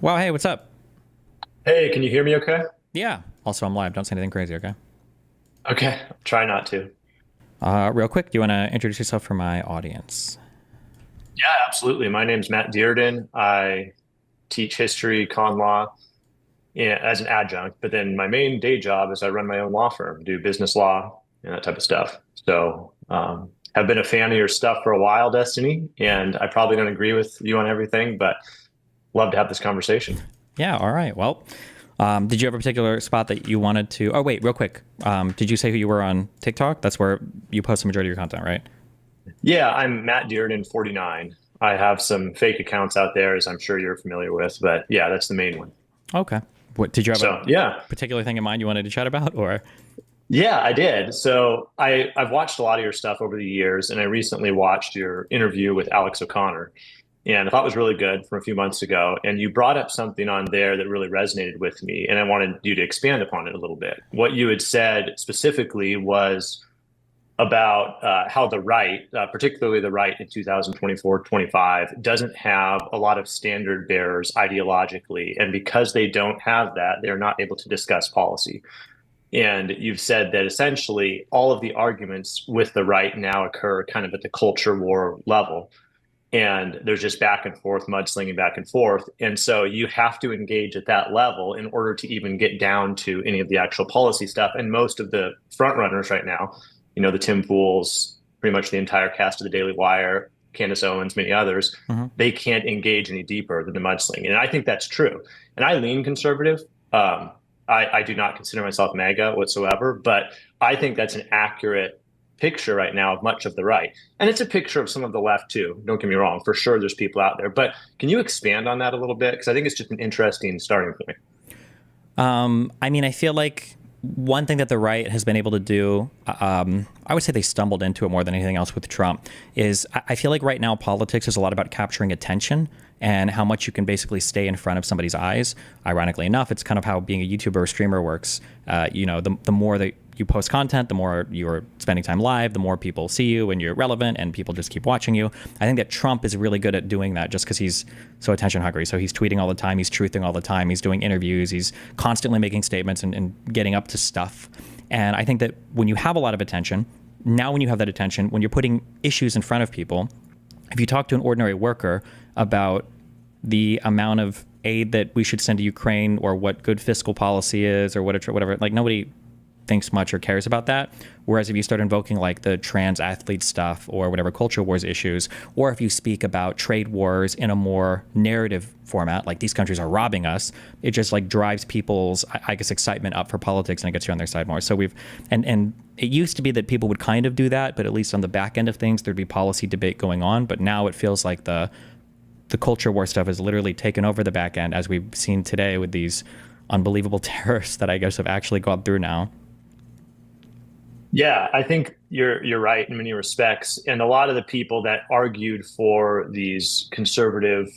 Wow, hey, what's up? Hey, can you hear me okay? Yeah. Also, I'm live. Don't say anything crazy, okay? Okay, try not to. Real quick, do you want to introduce yourself for my audience? Yeah, absolutely. My name's Matt Dearden. I teach history, con law, yeah, as an adjunct, but then my main day job is I run my own law firm, do business law and that type of stuff. So, have been a fan of your stuff for a while, Destiny, and I probably don't agree with you on everything, but love to have this conversation. Yeah, all right. Well, did you have a particular spot that you wanted to? Oh, wait, real quick. Did you say who you were on TikTok? That's where you post the majority of your content, right? Yeah, I'm Matt Dearden, 49. I have some fake accounts out there, as I'm sure you're familiar with, but yeah, that's the main one. Okay. What did you have a So, yeah. particular thing in mind you wanted to chat about, or? Yeah, I did. So I've watched a lot of your stuff over the years, and I recently watched your interview with Alex O'Connor, and I thought it was really good from a few months ago. And you brought up something on there that really resonated with me, and I wanted you to expand upon it a little bit. What you had said specifically was about how the right, particularly the right in 2024-25, doesn't have a lot of standard bearers ideologically, and because they don't have that, they're not able to discuss policy. And you've said that essentially all of the arguments with the right now occur kind of at the culture war level. And there's just back and forth, mudslinging back and forth. And so you have to engage at that level in order to even get down to any of the actual policy stuff. And most of the front runners right now, the Tim Pools, pretty much the entire cast of the Daily Wire, Candace Owens, many others, Mhm. they can't engage any deeper than the mudslinging. And I think that's true. And I lean conservative. I do not consider myself MAGA whatsoever, but I think that's an accurate picture right now of much of the right. And it's a picture of some of the left too. Don't get me wrong. For sure, there's people out there. But can you expand on that a little bit? Because I think it's just an interesting starting point. I mean, I feel like one thing that the right has been able to do, I would say they stumbled into it more than anything else with Trump, is I feel like right now politics is a lot about capturing attention and how much you can basically stay in front of somebody's eyes. Ironically enough, it's kind of how being a YouTuber or streamer works. The more that you post content, the more you're spending time live, the more people see you and you're relevant and people just keep watching you. I think that Trump is really good at doing that just because he's so attention hungry. So he's tweeting all the time, he's truthing all the time, he's doing interviews, he's constantly making statements and getting up to stuff. And I think that when you have a lot of attention, now when you have that attention, when you're putting issues in front of people, if you talk to an ordinary worker about the amount of aid that we should send to Ukraine or what good fiscal policy is or whatever, like nobody thinks much or cares about that. Whereas if you start invoking like the trans athlete stuff or whatever culture wars issues, or if you speak about trade wars in a more narrative format, like these countries are robbing us, it just like drives people's, I guess, excitement up for politics and it gets you on their side more. So and it used to be that people would kind of do that, but at least on the back end of things, there'd be policy debate going on. But now it feels like the culture war stuff has literally taken over the back end, as we've seen today with these unbelievable tariffs that I guess have actually gone through now. Yeah, I think you're right in many respects. And a lot of the people that argued for these conservative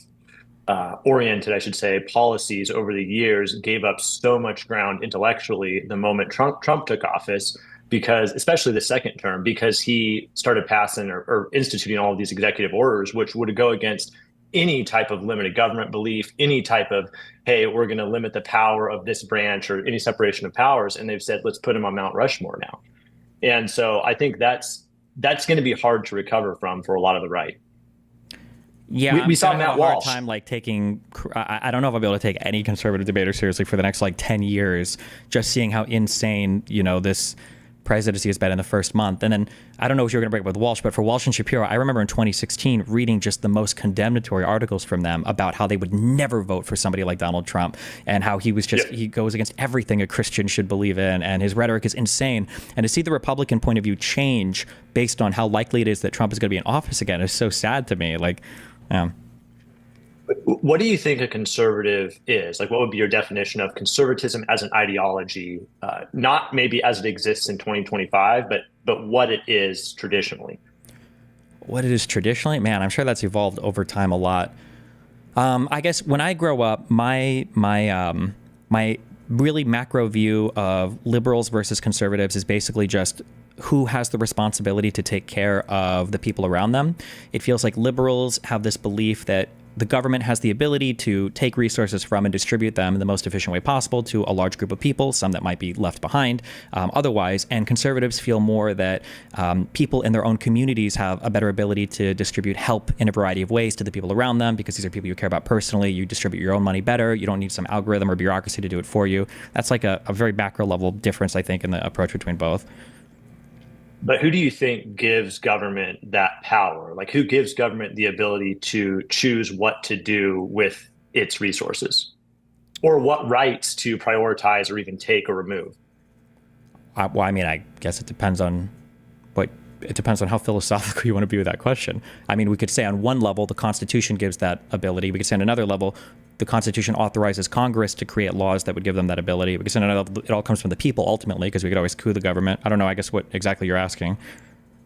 oriented, I should say, policies over the years gave up so much ground intellectually the moment Trump took office, because especially the second term, because he started passing or instituting all of these executive orders, which would go against any type of limited government belief, any type of, hey, we're going to limit the power of this branch or any separation of powers. And they've said, let's put him on Mount Rushmore now. And so I think that's going to be hard to recover from for a lot of the right. Yeah, We I'm saw gonna have a Matt hard Walsh. time like taking. I don't know if I'll be able to take any conservative debater seriously for the next like 10 years. Just seeing how insane this presidency has been in the first month, and then I don't know what you're going to bring up with Walsh, but for Walsh and Shapiro, I remember in 2016 reading just the most condemnatory articles from them about how they would never vote for somebody like Donald Trump, and how he was just Yeah. he goes against everything a Christian should believe in, and his rhetoric is insane. And to see the Republican point of view change based on how likely it is that Trump is going to be in office again is so sad to me. Like. What do you think a conservative is? Like, what would be your definition of conservatism as an ideology? Not maybe as it exists in 2025, but what it is traditionally. What it is traditionally, man, I'm sure that's evolved over time a lot. I guess when I grow up, my really macro view of liberals versus conservatives is basically just who has the responsibility to take care of the people around them. It feels like liberals have this belief that the government has the ability to take resources from and distribute them in the most efficient way possible to a large group of people, some that might be left behind otherwise. And conservatives feel more that people in their own communities have a better ability to distribute help in a variety of ways to the people around them, because these are people you care about personally. You distribute your own money better. You don't need some algorithm or bureaucracy to do it for you. That's like a very macro level difference, I think, in the approach between both. But who do you think gives government that power? Like, who gives government the ability to choose what to do with its resources, or what rights to prioritize or even take or remove? Well, I mean, I guess it depends on how philosophical you want to be with that question. I mean, we could say on one level, the Constitution gives that ability. We could say on another level, the Constitution authorizes Congress to create laws that would give them that ability. We could say on another level, it all comes from the people ultimately, because we could always coup the government. I don't know, I guess what exactly you're asking.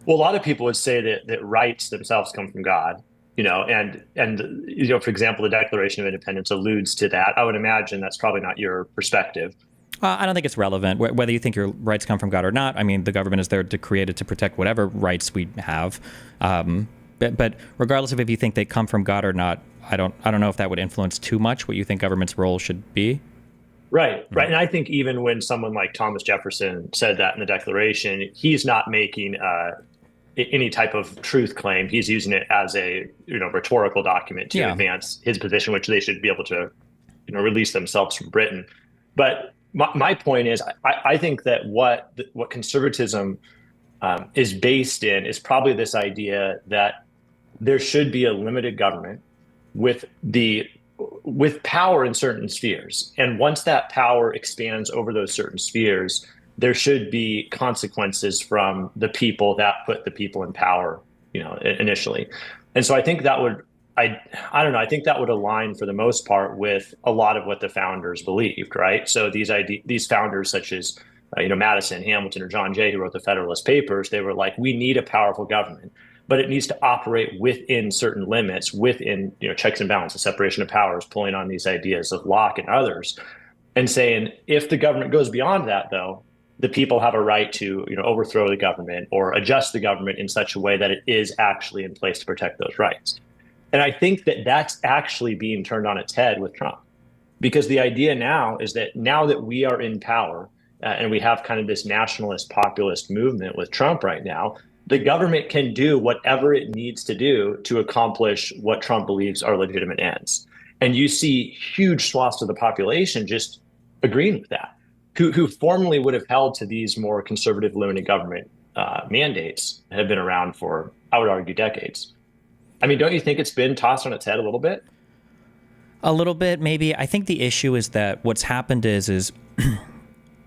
Well, a lot of people would say that rights themselves come from God, and for example, the Declaration of Independence alludes to that. I would imagine that's probably not your perspective. I don't think it's relevant whether you think your rights come from God or not. I mean, the government is there to create it to protect whatever rights we have. But regardless of if you think they come from God or not, I don't know if that would influence too much what you think government's role should be. Right. And I think even when someone like Thomas Jefferson said that in the Declaration, he's not making any type of truth claim. He's using it as a rhetorical document to advance his position, which they should be able to release themselves from Britain. But my point is, I think that what conservatism is based in is probably this idea that there should be a limited government with power in certain spheres. And once that power expands over those certain spheres, there should be consequences from the people that put the people in power, initially. And so I think that would, I don't know, I think that would align for the most part with a lot of what the founders believed, right? So these founders such as, Madison, Hamilton, or John Jay, who wrote the Federalist Papers, they were like, we need a powerful government, but it needs to operate within certain limits, within checks and balances, separation of powers, pulling on these ideas of Locke and others, and saying if the government goes beyond that, though, the people have a right to overthrow the government or adjust the government in such a way that it is actually in place to protect those rights. And I think that that's actually being turned on its head with Trump, because the idea now is that now that we are in power and we have kind of this nationalist populist movement with Trump right now, the government can do whatever it needs to do to accomplish what Trump believes are legitimate ends. And you see huge swaths of the population just agreeing with that, who formerly would have held to these more conservative limited government mandates that have been around for, I would argue, decades. I mean, don't you think it's been tossed on its head a little bit? A little bit, maybe. I think the issue is that what's happened is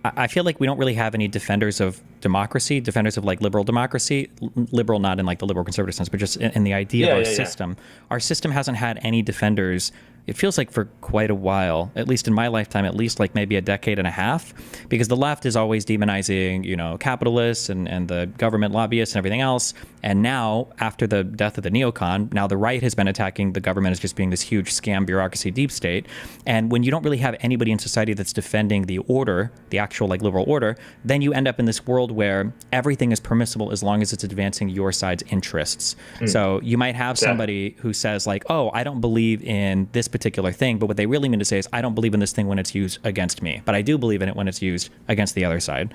I feel like we don't really have any defenders of democracy, defenders of like liberal democracy, liberal not in like the liberal conservative sense, but just in the idea of our system. Our system hasn't had any defenders, it feels like, for quite a while, at least in my lifetime, at least like maybe a decade and a half, because the left is always demonizing, capitalists and the government lobbyists and everything else. And now, after the death of the neocon, now the right has been attacking the government as just being this huge scam bureaucracy deep state. And when you don't really have anybody in society that's defending the order, the actual like liberal order, then you end up in this world where everything is permissible as long as it's advancing your side's interests. So you might have somebody who says like, oh, I don't believe in this particular thing, but what they really mean to say is, I don't believe in this thing when it's used against me, but I do believe in it when it's used against the other side.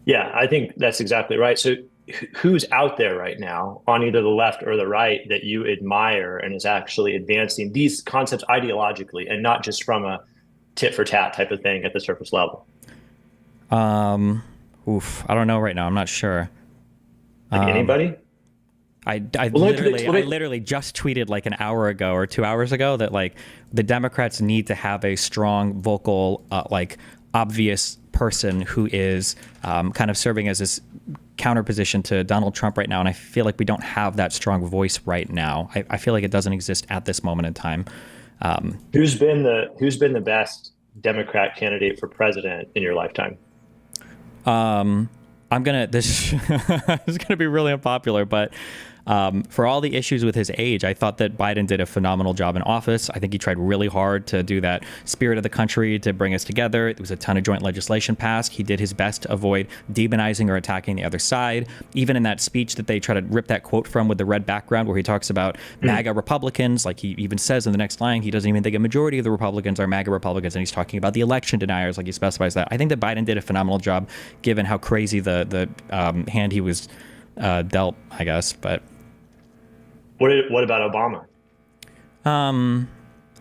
Yeah, I think that's exactly right. So who's out there right now on either the left or the right that you admire and is actually advancing these concepts ideologically and not just from a tit for tat type of thing at the surface level? I don't know right now. I'm not sure. Like anybody? I literally just tweeted like an hour ago or 2 hours ago that like the Democrats need to have a strong, vocal, like obvious person who is kind of serving as this counterposition to Donald Trump right now. And I feel like we don't have that strong voice right now. I feel like it doesn't exist at this moment in time. Who's been the best Democrat candidate for president in your lifetime? This is gonna be really unpopular, but For all the issues with his age, I thought that Biden did a phenomenal job in office. I think he tried really hard to do that spirit of the country to bring us together. There was a ton of joint legislation passed. He did his best to avoid demonizing or attacking the other side. Even in that speech that they try to rip that quote from with the red background, where he talks about MAGA Republicans, like he even says in the next line, he doesn't even think a majority of the Republicans are MAGA Republicans, and he's talking about the election deniers, like he specifies that. I think that Biden did a phenomenal job, given how crazy the hand he was dealt, I guess. But what about Obama?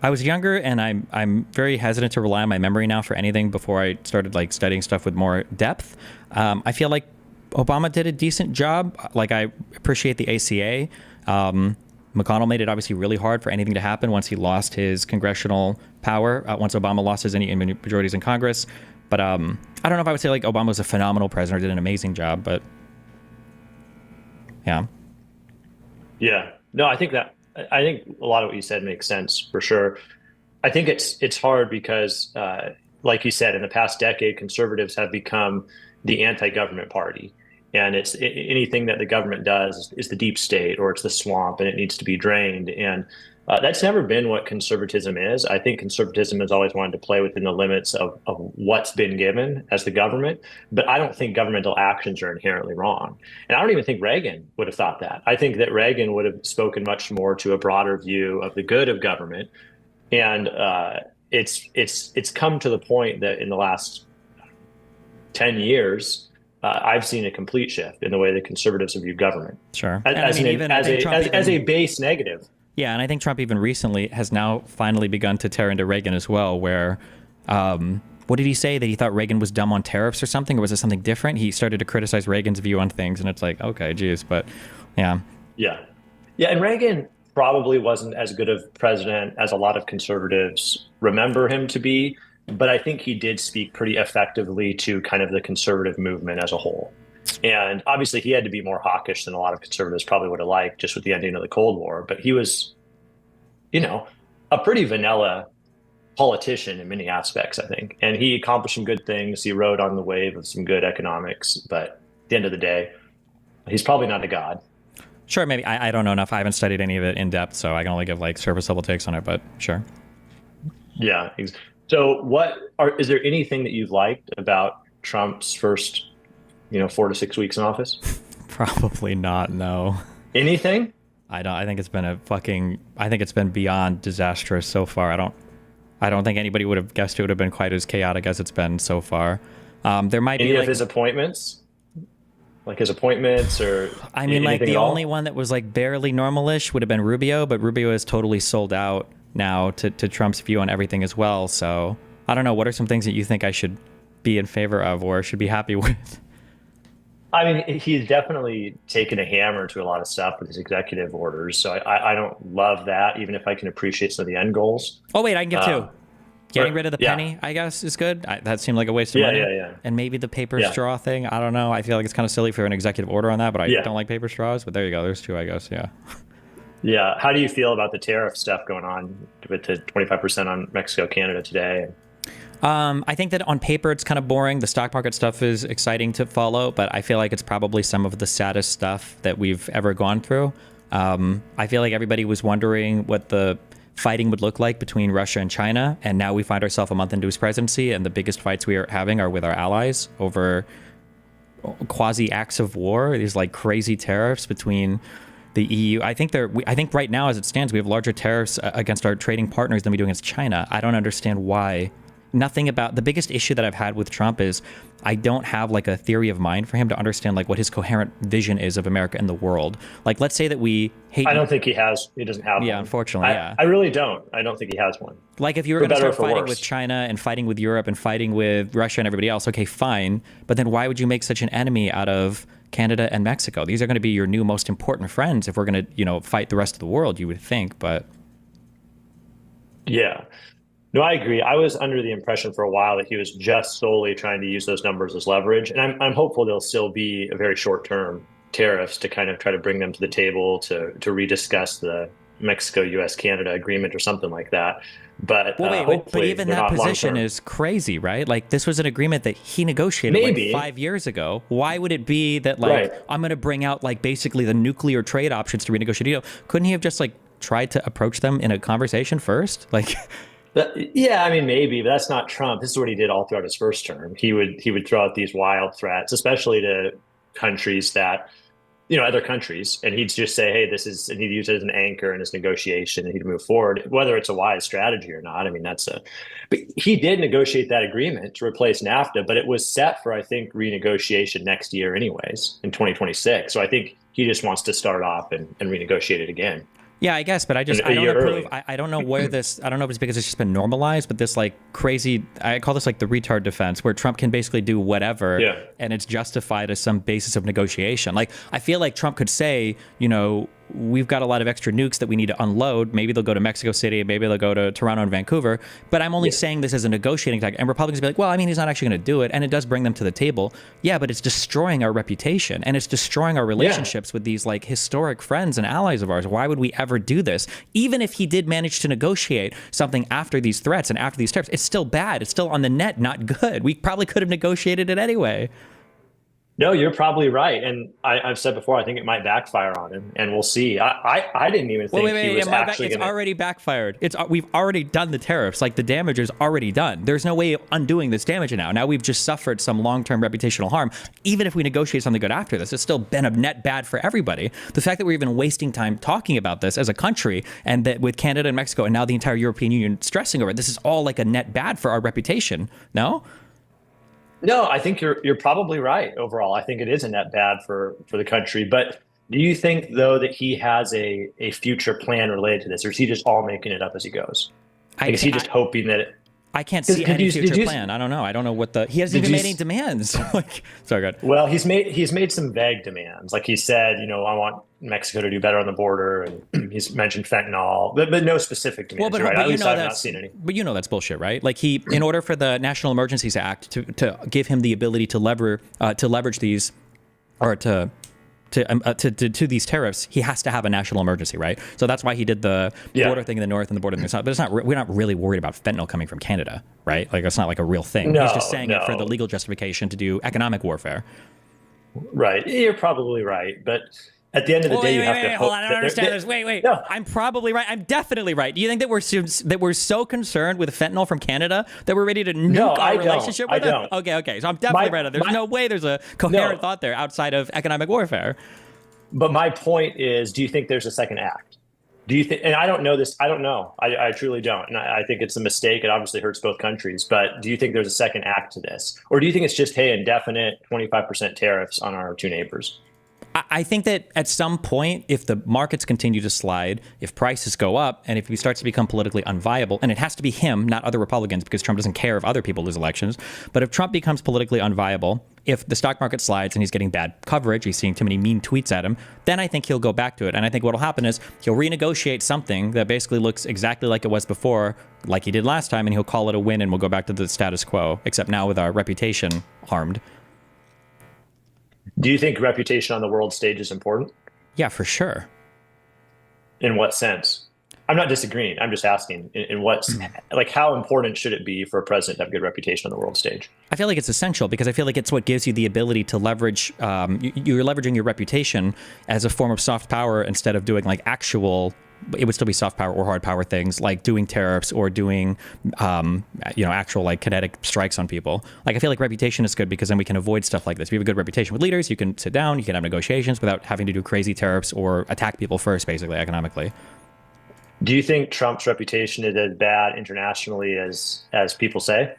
I was younger, and I'm very hesitant to rely on my memory now for anything before I started like studying stuff with more depth. I feel like Obama did a decent job. Like, I appreciate the ACA. McConnell made it obviously really hard for anything to happen once he lost his congressional power, once Obama lost his any majorities in Congress. But I don't know if I would say like Obama was a phenomenal president or did an amazing job, but yeah. Yeah. No, I think a lot of what you said makes sense for sure. I think it's hard because, like you said, in the past decade, conservatives have become the anti-government party, and it's anything that the government does is the deep state, or it's the swamp, and it needs to be drained. And that's never been what conservatism is. I think conservatism has always wanted to play within the limits of what's been given as the government, but I don't think governmental actions are inherently wrong. And I don't even think Reagan would have thought that. I think that Reagan would have spoken much more to a broader view of the good of government. And it's come to the point that in the last 10 years, I've seen a complete shift in the way that conservatives have viewed government. Sure. As a base negative. Yeah, and I think Trump even recently has now finally begun to tear into Reagan as well, where, what did he say? That he thought Reagan was dumb on tariffs or something? Or was it something different? He started to criticize Reagan's view on things, and it's like, okay, geez, but yeah. Yeah. Yeah, and Reagan probably wasn't as good of president as a lot of conservatives remember him to be, but I think he did speak pretty effectively to kind of the conservative movement as a whole. And obviously he had to be more hawkish than a lot of conservatives probably would have liked, just with the ending of the Cold War. But he was, a pretty vanilla politician in many aspects, I think. And he accomplished some good things. He rode on the wave of some good economics. But at the end of the day, he's probably not a god. Sure, maybe. I don't know enough. I haven't studied any of it in depth, so I can only give like surface level takes on it, but sure. Yeah. So is there anything that you've liked about Trump's first 4 to 6 weeks in office? Probably not. No. Anything? I think it's been beyond disastrous so far. I don't think anybody would have guessed it would have been quite as chaotic as it's been so far. There might be any of his appointments, like his appointments, or I mean, like the only one that was like barely normalish would have been Rubio, but Rubio is totally sold out now to Trump's view on everything as well. So I don't know. What are some things that you think I should be in favor of or should be happy with? I mean, he's definitely taken a hammer to a lot of stuff with his executive orders. So I don't love that, even if I can appreciate some of the end goals. Oh, wait, I can give two. Getting rid of the penny, I guess, is good. That seemed like a waste of money. Yeah. And maybe the paper straw thing. I don't know. I feel like it's kind of silly for an executive order on that, but I don't like paper straws. But there you go. There's two, I guess. Yeah. Yeah. How do you feel about the tariff stuff going on with the 25% on Mexico, Canada today? I think that on paper it's kind of boring. The stock market stuff is exciting to follow, but I feel like it's probably some of the saddest stuff that we've ever gone through. I feel like everybody was wondering what the fighting would look like between Russia and China, and now we find ourselves a month into his presidency, and the biggest fights we are having are with our allies over quasi acts of war. These like crazy tariffs between the EU. I think right now, as it stands, we have larger tariffs against our trading partners than we do against China. I don't understand why. Nothing about the biggest issue that I've had with Trump is I don't have like a theory of mind for him to understand like what his coherent vision is of America and the world. Like, let's say that we hate. I don't think he doesn't have one. Yeah, unfortunately, I really don't. I don't think he has one. Like, if you were going to start fighting with China and fighting with Europe and fighting with Russia and everybody else, okay, fine. But then why would you make such an enemy out of Canada and Mexico? These are going to be your new most important friends if we're going to, fight the rest of the world, you would think. But yeah. No, I agree. I was under the impression for a while that he was just solely trying to use those numbers as leverage. And I'm hopeful there'll still be a very short-term tariffs to kind of try to bring them to the table to rediscuss the Mexico, U.S., Canada agreement or something like that. But Well, wait, but hopefully even they're that not long position term. is crazy, right? Like this was an agreement that he negotiated like Maybe 5 years ago. Why would it be that like right. I'm going to bring out like basically the nuclear trade options to renegotiate a deal? Couldn't he have just like tried to approach them in a conversation first? Like, Yeah, I mean maybe, but that's not Trump. This is what he did all throughout his first term. He would throw out these wild threats, especially to countries that other countries, and he'd just say, "Hey, this is," and he'd use it as an anchor in his negotiation, and he'd move forward, whether it's a wise strategy or not. I mean, but he did negotiate that agreement to replace NAFTA, but it was set for, I think, renegotiation next year, anyways, in 2026. So I think he just wants to start off and renegotiate it again. yeah, I guess, but I A don't year approve. early. I don't know where this. I don't know if it's because it's just been normalized, but this like crazy. I call this like the retard defense, where Trump can basically do whatever, Yeah. and it's justified as some basis of negotiation. Like I feel like Trump could say, we've got a lot of extra nukes that we need to unload. Maybe they'll go to Mexico City, maybe they'll go to Toronto and Vancouver. But I'm only saying this as a negotiating tactic. And Republicans will be like, well, I mean, he's not actually going to do it. And it does bring them to the table. Yeah, but it's destroying our reputation and it's destroying our relationships with these like historic friends and allies of ours. Why would we ever do this? Even if he did manage to negotiate something after these threats and after these tariffs, it's still bad. It's still on the net, not good. We probably could have negotiated it anyway. No, you're probably right, and I've said before, I think it might backfire on him, and we'll see. I didn't even think he was actually it's going to. already backfired. We've already done the tariffs. Like the damage is already done. There's no way of undoing this damage now. Now we've just suffered some long-term reputational harm. Even if we negotiate something good after this, it's still been a net bad for everybody. The fact that we're even wasting time talking about this as a country, and that with Canada and Mexico, and now the entire European Union stressing over it, this is all like a net bad for our reputation. No. No, I think you're probably right overall. I think it is a net bad for the country. But do you think though that he has a future plan related to this, or is he just all making it up as he goes? Like, is he just hoping that I can't see any future plan. I don't know. I don't know what he hasn't even made any demands. Like, sorry, good. Well, he's made some vague demands. Like he said, I want Mexico to do better on the border, and he's mentioned fentanyl, but no specific demands. Well, right? At least I've that's, not seen any. But that's bullshit, right? Like in order for the National Emergencies Act to give him the ability to leverage these, or to these tariffs, he has to have a national emergency, right? So that's why he did the border thing in the north and the border in the south. But it's not. We're not really worried about fentanyl coming from Canada, right? Like that's not like a real thing. No, he's just saying it for the legal justification to do economic warfare. Right. You're probably right, but at the end of the day, you have to hope. Hold on, I don't understand this. Wait. No. I'm probably right. I'm definitely right. Do you think that we're so concerned with fentanyl from Canada that we're ready to nuke our relationship with them? Okay. So I'm definitely right. There's no way there's a coherent thought there outside of economic warfare. But my point is, do you think there's a second act? Do you think? And I don't know this. I don't know. I truly don't. And I think it's a mistake. It obviously hurts both countries. But do you think there's a second act to this, or do you think it's just indefinite 25% tariffs on our two neighbors? I think that at some point, if the markets continue to slide, if prices go up, and if he starts to become politically unviable, and it has to be him, not other Republicans, because Trump doesn't care if other people lose elections. But if Trump becomes politically unviable, if the stock market slides and he's getting bad coverage, he's seeing too many mean tweets at him, then I think he'll go back to it. And I think what will happen is he'll renegotiate something that basically looks exactly like it was before, like he did last time, and he'll call it a win, and we'll go back to the status quo, except now with our reputation harmed. Do you think reputation on the world stage is important? Yeah, for sure. In what sense? I'm not disagreeing. I'm just asking in what, like, how important should it be for a president to have a good reputation on the world stage? I feel like it's essential because I feel like it's what gives you the ability to leverage. You're leveraging your reputation as a form of soft power instead of doing like actual. It would still be soft power or hard power things like doing tariffs or doing, actual like kinetic strikes on people. Like I feel like reputation is good because then we can avoid stuff like this. If you have a good reputation with leaders, you can sit down, you can have negotiations without having to do crazy tariffs or attack people first, basically economically. Do you think Trump's reputation is as bad internationally as people say?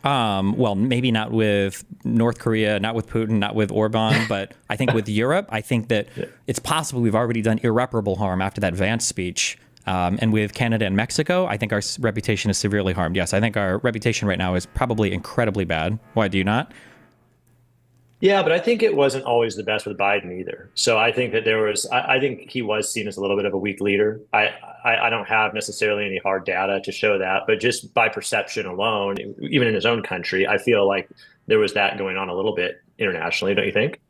Well, maybe not with North Korea, not with Putin, not with Orban, but I think with Europe, I think that it's possible we've already done irreparable harm after that Vance speech. And with Canada and Mexico, I think our reputation is severely harmed. Yes, I think our reputation right now is probably incredibly bad. Why do you not? Yeah, but I think it wasn't always the best with Biden either. So I think that I think he was seen as a little bit of a weak leader. I don't have necessarily any hard data to show that, but just by perception alone, even in his own country, I feel like there was that going on a little bit internationally, don't you think?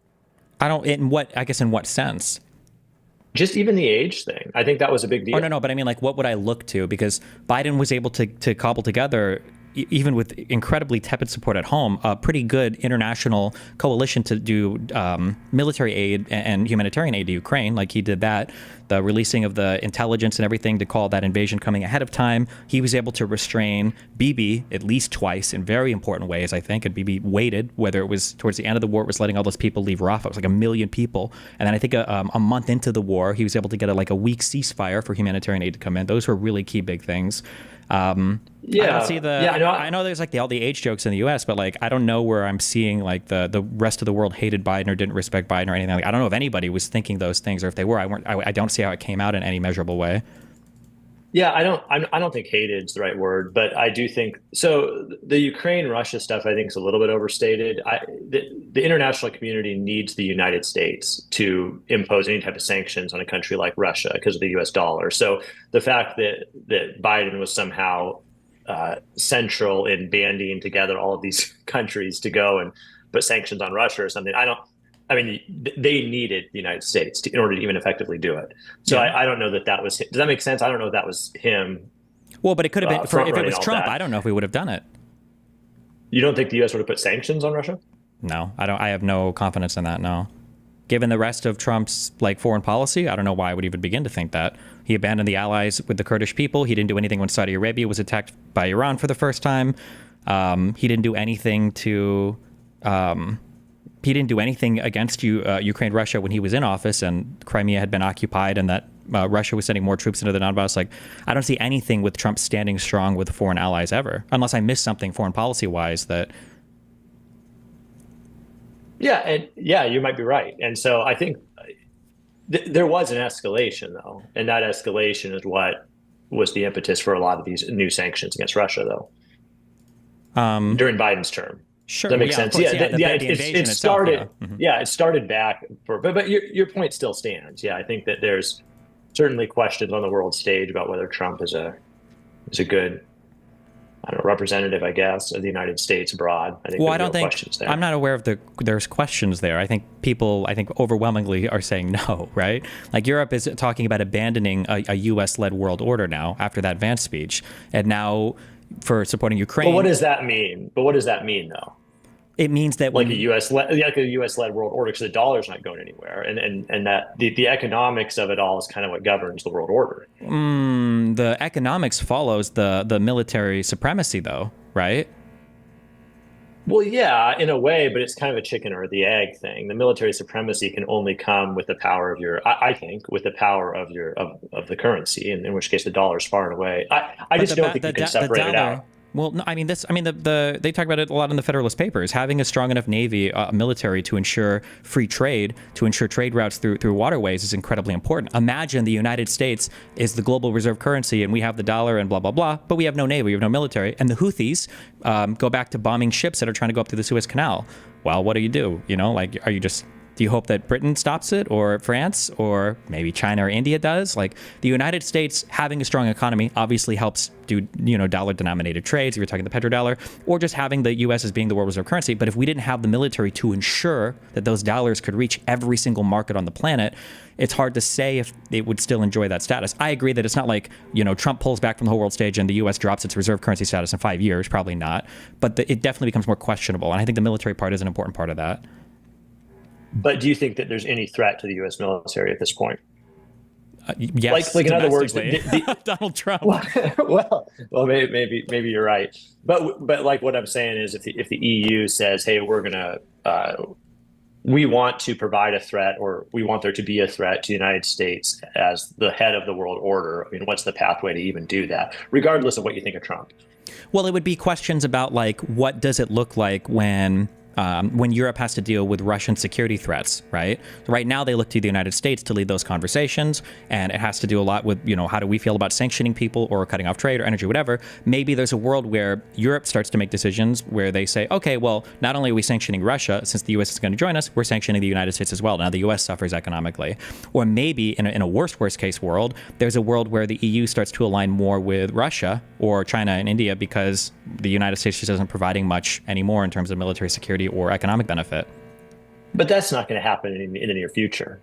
In what sense? Just even the age thing. I think that was a big Oh, deal. no, but I mean, like, what would I look to? Because Biden was able to cobble together, even with incredibly tepid support at home, a pretty good international coalition to do military aid and humanitarian aid to Ukraine. Like, he did that, the releasing of the intelligence and everything to call that invasion coming ahead of time. He was able to restrain Bibi at least twice in very important ways, I think. And Bibi waited, whether it was towards the end of the war, it was letting all those people leave Rafah. It was like 1 million people. And then I think a month into the war, he was able to get a week ceasefire for humanitarian aid to come in. Those were really key big things. I don't see the. Yeah, I know there's like all the age jokes in the U.S., but like I don't know where I'm seeing like the rest of the world hated Biden or didn't respect Biden or anything. Like, I don't know if anybody was thinking those things, or if they were, I don't see how it came out in any measurable way. Yeah, I don't think hated is the right word, but I do think so. The Ukraine Russia stuff, I think, is a little bit overstated. The international community needs the United States to impose any type of sanctions on a country like Russia because of the U.S. dollar. So the fact that Biden was somehow central in banding together all of these countries to go and put sanctions on Russia or something, I mean, they needed the United States in order to even effectively do it. So Yeah. I don't know that that was. Does that make sense? I don't know if that was him. Well, but it could have been if it was Trump. That. I don't know if we would have done it. You don't think the U.S. would have put sanctions on Russia? No, I don't. I have no confidence in that. No. Given the rest of Trump's like foreign policy, I don't know why I would even begin to think that. He abandoned the allies with the Kurdish people. He didn't do anything when Saudi Arabia was attacked by Iran for the first time. He didn't do anything to. He didn't do anything against Ukraine, Russia when he was in office, and Crimea had been occupied, and that Russia was sending more troops into the Donbass. Like, I don't see anything with Trump standing strong with foreign allies ever, unless I missed something foreign policy wise that. Yeah, you might be right. And so I think there was an escalation, though, and that escalation is what was the impetus for a lot of these new sanctions against Russia, though, during Biden's term. Sure, that makes sense. It started. Itself, yeah. Mm-hmm. Yeah, it started back but your point still stands. Yeah, I think that there's certainly questions on the world stage about whether Trump is a good, I don't know, representative, I guess, of the United States abroad. I think well, I don't think questions there. I'm not aware of there's questions there. I think people overwhelmingly are saying no, right? Like Europe is talking about abandoning a U.S.-led world order now after that Vance speech, and now for supporting Ukraine. But what does that mean? Though? It means that like a U.S.-led world order, because the dollar's not going anywhere, and that the economics of it all is kind of what governs the world order. The economics follows the military supremacy, though, right? Well, yeah, in a way, but it's kind of a chicken or the egg thing. The military supremacy can only come with the power of I think, with the power of of the currency, and in which case the dollar is far and away. I just don't think you can separate it out. Well, no, I mean they talk about it a lot in the Federalist Papers. Having a strong enough navy, military to ensure free trade, to ensure trade routes through waterways is incredibly important. Imagine the United States is the global reserve currency, and we have the dollar and blah blah blah, but we have no navy, we have no military, and the Houthis go back to bombing ships that are trying to go up through the Suez Canal. Well, what do? You know, like, are you just do you hope that Britain stops it, or France, or maybe China or India does? Like, the United States having a strong economy obviously helps do, dollar-denominated trades, if you're talking the petrodollar, or just having the U.S. as being the world reserve currency. But if we didn't have the military to ensure that those dollars could reach every single market on the planet, it's hard to say if it would still enjoy that status. I agree that it's not like, Trump pulls back from the whole world stage and the U.S. drops its reserve currency status in 5 years. Probably not. But it definitely becomes more questionable. And I think the military part is an important part of that. But do you think that there's any threat to the U.S. military at this point? Yes, like in other words, Donald Trump. Well, maybe you're right. But like what I'm saying is, if the EU says, hey, we want to provide a threat, or we want there to be a threat to the United States as the head of the world order, I mean, what's the pathway to even do that, regardless of what you think of Trump? Well, it would be questions about, like, what does it look like when Europe has to deal with Russian security threats, right? Right now, they look to the United States to lead those conversations, and it has to do a lot with, how do we feel about sanctioning people or cutting off trade or energy, whatever. Maybe there's a world where Europe starts to make decisions where they say, okay, well, not only are we sanctioning Russia, since the U.S. is going to join us, we're sanctioning the United States as well. Now the U.S. suffers economically. Or maybe in a worst case world, there's a world where the EU starts to align more with Russia or China and India because the United States just isn't providing much anymore in terms of military security or economic benefit. But that's not going to happen in the near future.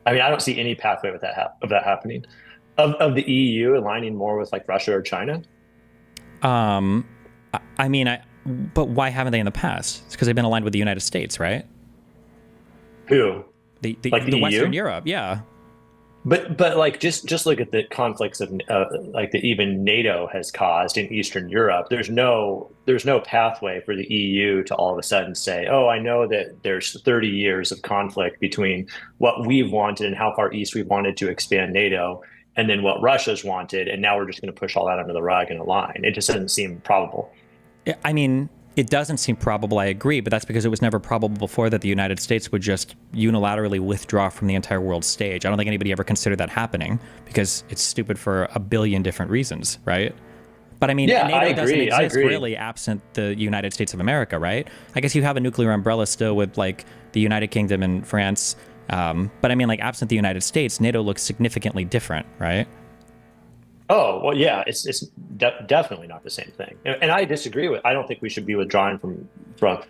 I mean, I don't see any pathway with of that happening. Of the EU aligning more with like Russia or China. Um, I mean, but why haven't they in the past? It's because they've been aligned with the United States, right? Who? Like The the Western EU? Europe, yeah. But like just look at the conflicts of like that even NATO has caused in Eastern Europe. There's no pathway for the EU to all of a sudden say, oh, I know that there's 30 years of conflict between what we've wanted and how far east we've wanted to expand NATO, and then what Russia's wanted, and now we're just going to push all that under the rug and align. It just doesn't seem probable. I mean, it doesn't seem probable, I agree, but that's because it was never probable before that the United States would just unilaterally withdraw from the entire world stage. I don't think anybody ever considered that happening because it's stupid for a billion different reasons, right? But I mean, Yeah, I NATO doesn't agree. I exist agree. really absent the United States of America, right? I guess you have a nuclear umbrella still with like the United Kingdom and France. But I mean, like absent the United States, NATO looks significantly different, right? Oh, well, yeah, it's definitely not the same thing. And I disagree with, I don't think we should be withdrawing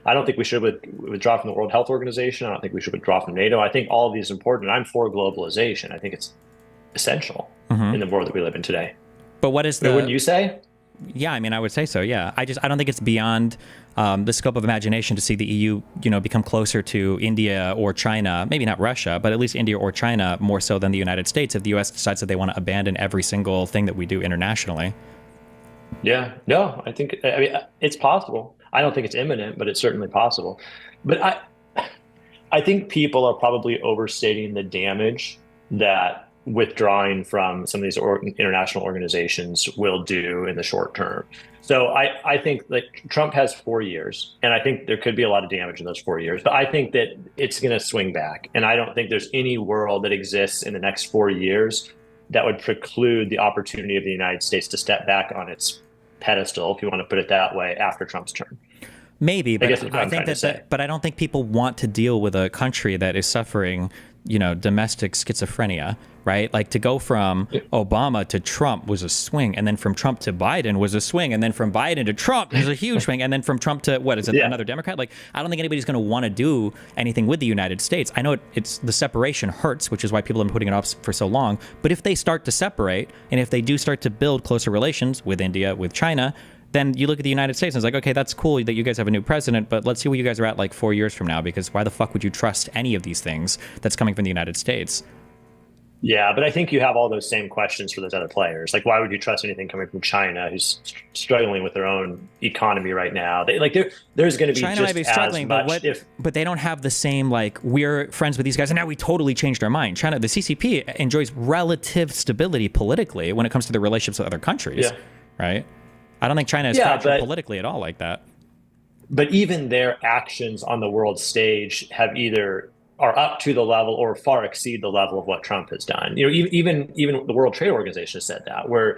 I don't think we should withdraw from the World Health Organization. I don't think we should withdraw from NATO. I think all of these are important. I'm for globalization. I think it's essential in the world that we live in today. But what is Wouldn't you say? Yeah, I mean, I would say so. Yeah, I don't think it's beyond the scope of imagination to see the EU, become closer to India or China. Maybe not Russia, but at least India or China more so than the United States. If the U.S. decides that they want to abandon every single thing that we do internationally. Yeah, no, I mean, it's possible. I don't think it's imminent, but it's certainly possible. But I think people are probably overstating the damage that withdrawing from some of these international organizations will do in the short term. So I think like Trump has 4 years, and I think there could be a lot of damage in those 4 years, but I think that it's going to swing back. And I don't think there's any world that exists in the next 4 years that would preclude the opportunity of the United States to step back on its pedestal, if you want to put it that way, after Trump's term. Maybe, but I guess that's what I'm trying to say. but I don't think people want to deal with a country that is suffering, domestic schizophrenia, right? Like to go from Obama to Trump was a swing, and then from Trump to Biden was a swing, and then from Biden to Trump was a huge swing, and then from Trump to what is it, another Democrat? Like I don't think anybody's going to want to do anything with the United States. I know it's the separation hurts, which is why people have been putting it off for so long. But if they start to separate, and if they do start to build closer relations with India, with China, then you look at the United States and it's like, okay, that's cool that you guys have a new president, but let's see where you guys are at like 4 years from now, because why the fuck would you trust any of these things that's coming from the United States? Yeah, but I think you have all those same questions for those other players. Like, why would you trust anything coming from China, who's struggling with their own economy right now? There's going to be China just might be as struggling, but much but they don't have the same like we're friends with these guys and now we totally changed our mind. China, the CCP enjoys relative stability politically when it comes to their relationships with other countries, right? I don't think China is fractured politically at all like that. But even their actions on the world stage are up to the level or far exceed the level of what Trump has done. Even the World Trade Organization said that, where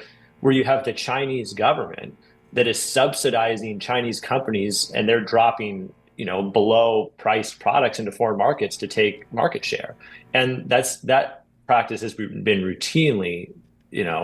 you have the Chinese government that is subsidizing Chinese companies, and they're dropping below priced products into foreign markets to take market share, and that practice has been routinely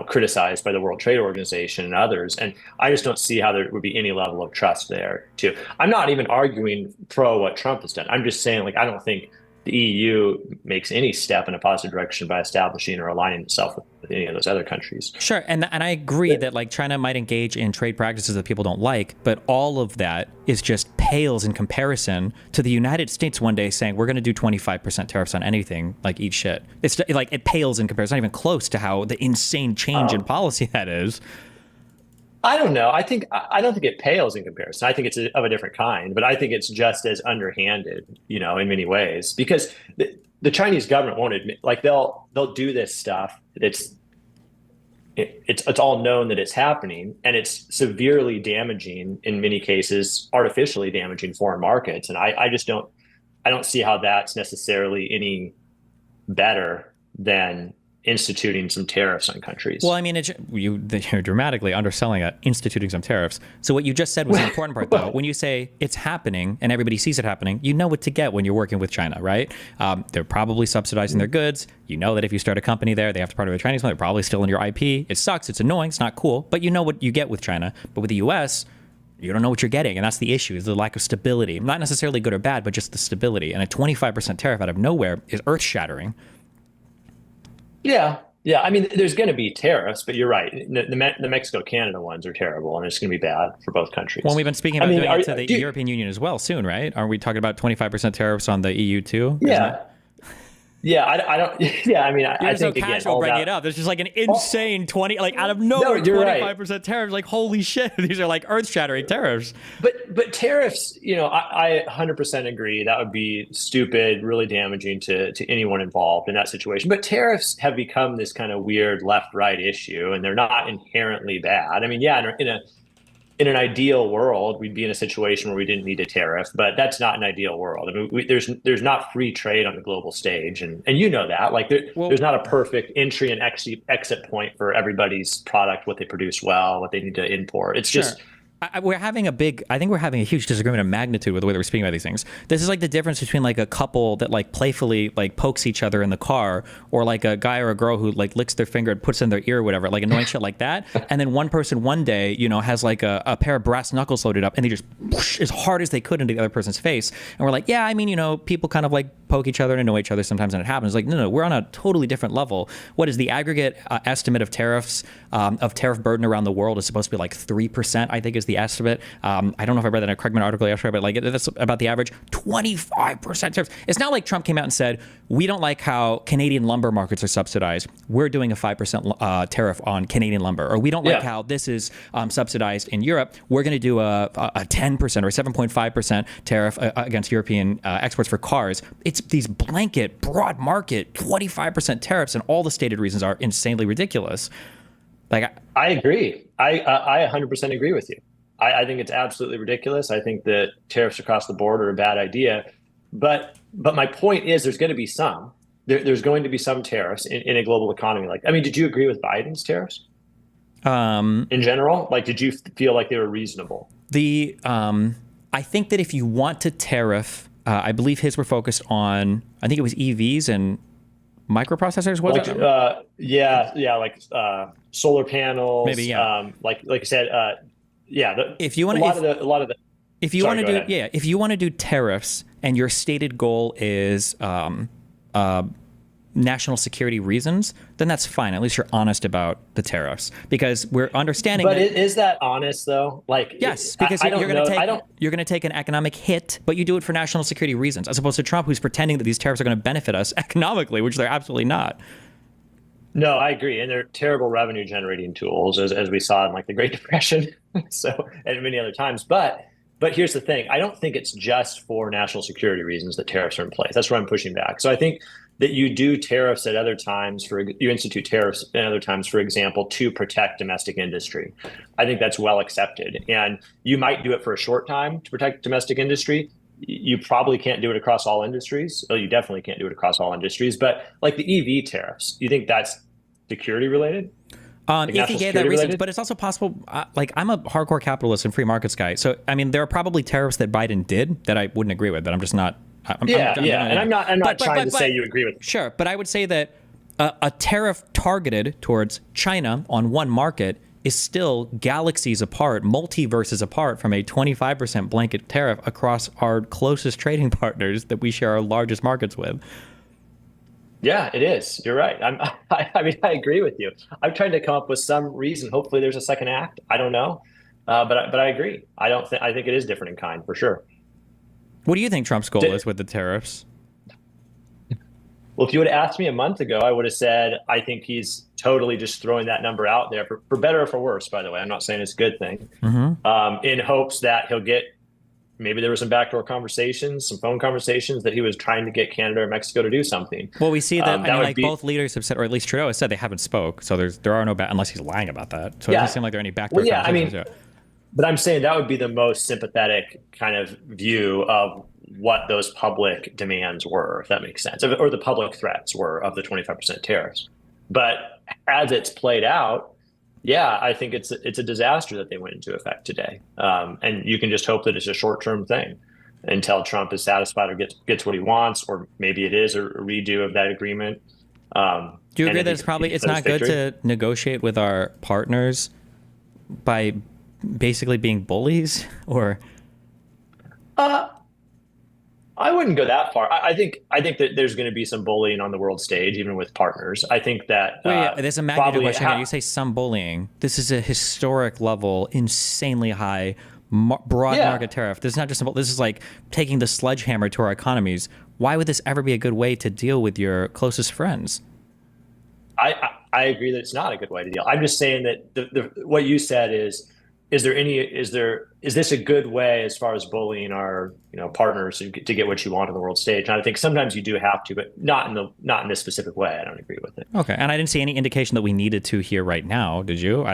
criticized by the World Trade Organization and others. And I just don't see how there would be any level of trust there too. I'm not even arguing pro what Trump has done. I'm just saying, like, I don't think the EU makes any step in a positive direction by establishing or aligning itself with any of those other countries. Sure, and I agree that like China might engage in trade practices that people don't like, but all of that is just pales in comparison to the United States one day saying we're going to do 25% tariffs on anything, like eat shit. It's like it pales in comparison, not even close to how the insane change in policy that is. I don't know. I don't think it pales in comparison. I think it's of a different kind, but I think it's just as underhanded, in many ways, because the Chinese government won't admit, like they'll do this stuff. It's all known that it's happening, and it's severely damaging, in many cases, artificially damaging foreign markets. And I don't see how that's necessarily any better than instituting some tariffs on countries. Well, I mean, you're dramatically underselling it, instituting some tariffs. So what you just said was an important part, though. When you say it's happening and everybody sees it happening, you know what to get when you're working with China, right? They're probably subsidizing their goods. You know that if you start a company there, they have to partner with a Chinese one. They're probably stealing your IP. It sucks. It's annoying. It's not cool. But you know what you get with China. But with the U.S., you don't know what you're getting. And that's the issue, is the lack of stability. Not necessarily good or bad, but just the stability. And a 25% tariff out of nowhere is earth-shattering. Yeah. Yeah. I mean, there's going to be tariffs, but you're right. The Mexico-Canada ones are terrible, and it's going to be bad for both Well, countries. we've been speaking I about mean, doing it to the do you, European Union as well soon, right? Aren't we talking about 25% tariffs on the EU too? Isn't it? yeah. Yeah. I don't, yeah. I mean, You're I just so think, again, casual all bringing it that. up. There's just like an Oh, insane 20, like out of no, nowhere, you're right. 25% tariffs. Like, holy shit. These are like earth shattering tariffs. But tariffs, I 100% agree. That would be stupid, really damaging to anyone involved in that situation. But tariffs have become this kind of weird left-right issue, and they're not inherently bad. I mean, yeah, in an ideal world, we'd be in a situation where we didn't need a tariff, but that's not an ideal world. I mean, there's not free trade on the global stage, and you know that. Like there's Well, not a perfect entry and exit point for everybody's product, what they produce well, what they need to import. It's sure. just I think we're having a huge disagreement of magnitude with the way that we're speaking about these things. This is like the difference between like a couple that like playfully like pokes each other in the car, or like a guy or a girl who like licks their finger and puts it in their ear or whatever, like annoying shit like that. And then one person one day, has like a pair of brass knuckles loaded up and they just whoosh, as hard as they could into the other person's face. And we're like, yeah, I mean, people kind of like poke each other and annoy each other sometimes, and it happens. Like, no, we're on a totally different level. What is the aggregate estimate of tariffs, of tariff burden around the world is supposed to be like 3%, I think is the estimate. I don't know if I read that in a Krugman article yesterday, but like that's about the average. 25% tariffs. It's not like Trump came out and said, we don't like how Canadian lumber markets are subsidized. We're doing a 5% tariff on Canadian lumber. Or we don't like how this is subsidized in Europe. We're going to do a 10% or 7.5% tariff against European exports for cars. It's these blanket, broad market, 25% tariffs, and all the stated reasons are insanely ridiculous. Like, I agree. I 100% agree with you. I think it's absolutely ridiculous. I think that tariffs across the board are a bad idea. But my point is, there's going to be some. There's going to be some tariffs in a global economy. Like, I mean, did you agree with Biden's tariffs in general? Like, did you feel like they were reasonable? I think that if you want to tariff, I believe his were focused on, I think it was EVs and microprocessors. Was Like, it? yeah, like solar panels. Maybe, yeah. Like I said, yeah. If you want a lot of the. if you Sorry, want to go do, ahead. yeah, if you want to do tariffs and your stated goal is national security reasons, then that's fine. At least you're honest about the tariffs, because we're understanding But that. is that honest though? Like, Yes, because I don't you're going know. to take I don't. an economic hit, but you do it for national security reasons, as opposed to Trump, who's pretending that these tariffs are going to benefit us economically, which they're absolutely not. No, I agree, and they're terrible revenue generating tools, as we saw in like the Great Depression, so and many other times. But here's the thing: I don't think it's just for national security reasons that tariffs are in place. That's where I'm pushing back. So I think that you do tariffs at other times you institute tariffs at other times, for example, to protect domestic industry. I think that's well accepted, and you might do it for a short time to protect domestic industry. You probably can't do it across all industries. Oh, you definitely can't do it across all industries. But like the EV tariffs, you think that's security related? Like If he national gave that security reason, related? but it's also possible. Like, I'm a hardcore capitalist and free markets guy, so I mean, there are probably tariffs that Biden did that I wouldn't agree with, but I'm just not. Yeah. And I'm not trying to say but you agree with. sure, but I would say that a tariff targeted towards China on one market is still galaxies apart, multiverses apart from a 25% blanket tariff across our closest trading partners that we share our largest markets with. Yeah, it is. You're right. I mean, I agree with you. I'm trying to come up with some reason. Hopefully, there's a second act. I don't know, but I agree. I don't think I think it is different in kind for sure. What do you think Trump's goal Di- is with the tariffs? Well, if you would have asked me a month ago, I would have said I think he's totally just throwing that number out there for better or for worse. By the way, I'm not saying it's a good thing. In hopes that he'll get. Maybe there were some backdoor conversations, some phone conversations that he was trying to get Canada or Mexico to do something. Well, we see that. I mean, would like be, both leaders have said, or at least Trudeau has said, they haven't spoke. So there are no unless he's lying about that. So it yeah. doesn't seem like there are any backdoor Well, yeah. I conversations mean, yet. but I'm saying that would be the most sympathetic kind of view of what those public demands were, if that makes sense, or the public threats were of the 25% tariffs. But as it's played out, yeah, I think it's a disaster that they went into effect today. And you can just hope that it's a short-term thing until Trump is satisfied or gets what he wants, or maybe it is a redo of that agreement. Do you agree that it's not good to negotiate with our partners by basically being bullies? Or I wouldn't go that far. I think that there's going to be some bullying on the world stage, even with partners. I think that Wait, there's a magnitude probably question here. You say some bullying. This is a historic level, insanely high, broad yeah. market tariff. This is not just this is like taking the sledgehammer to our economies. Why would this ever be a good way to deal with your closest friends? I agree that it's not a good way to deal. I'm just saying that what you said is this a good way as far as bullying our partners to get what you want on the world stage? And I think sometimes you do have to, but not in this specific way. I don't agree with it. Okay, and I didn't see any indication that we needed to here right now. Did you?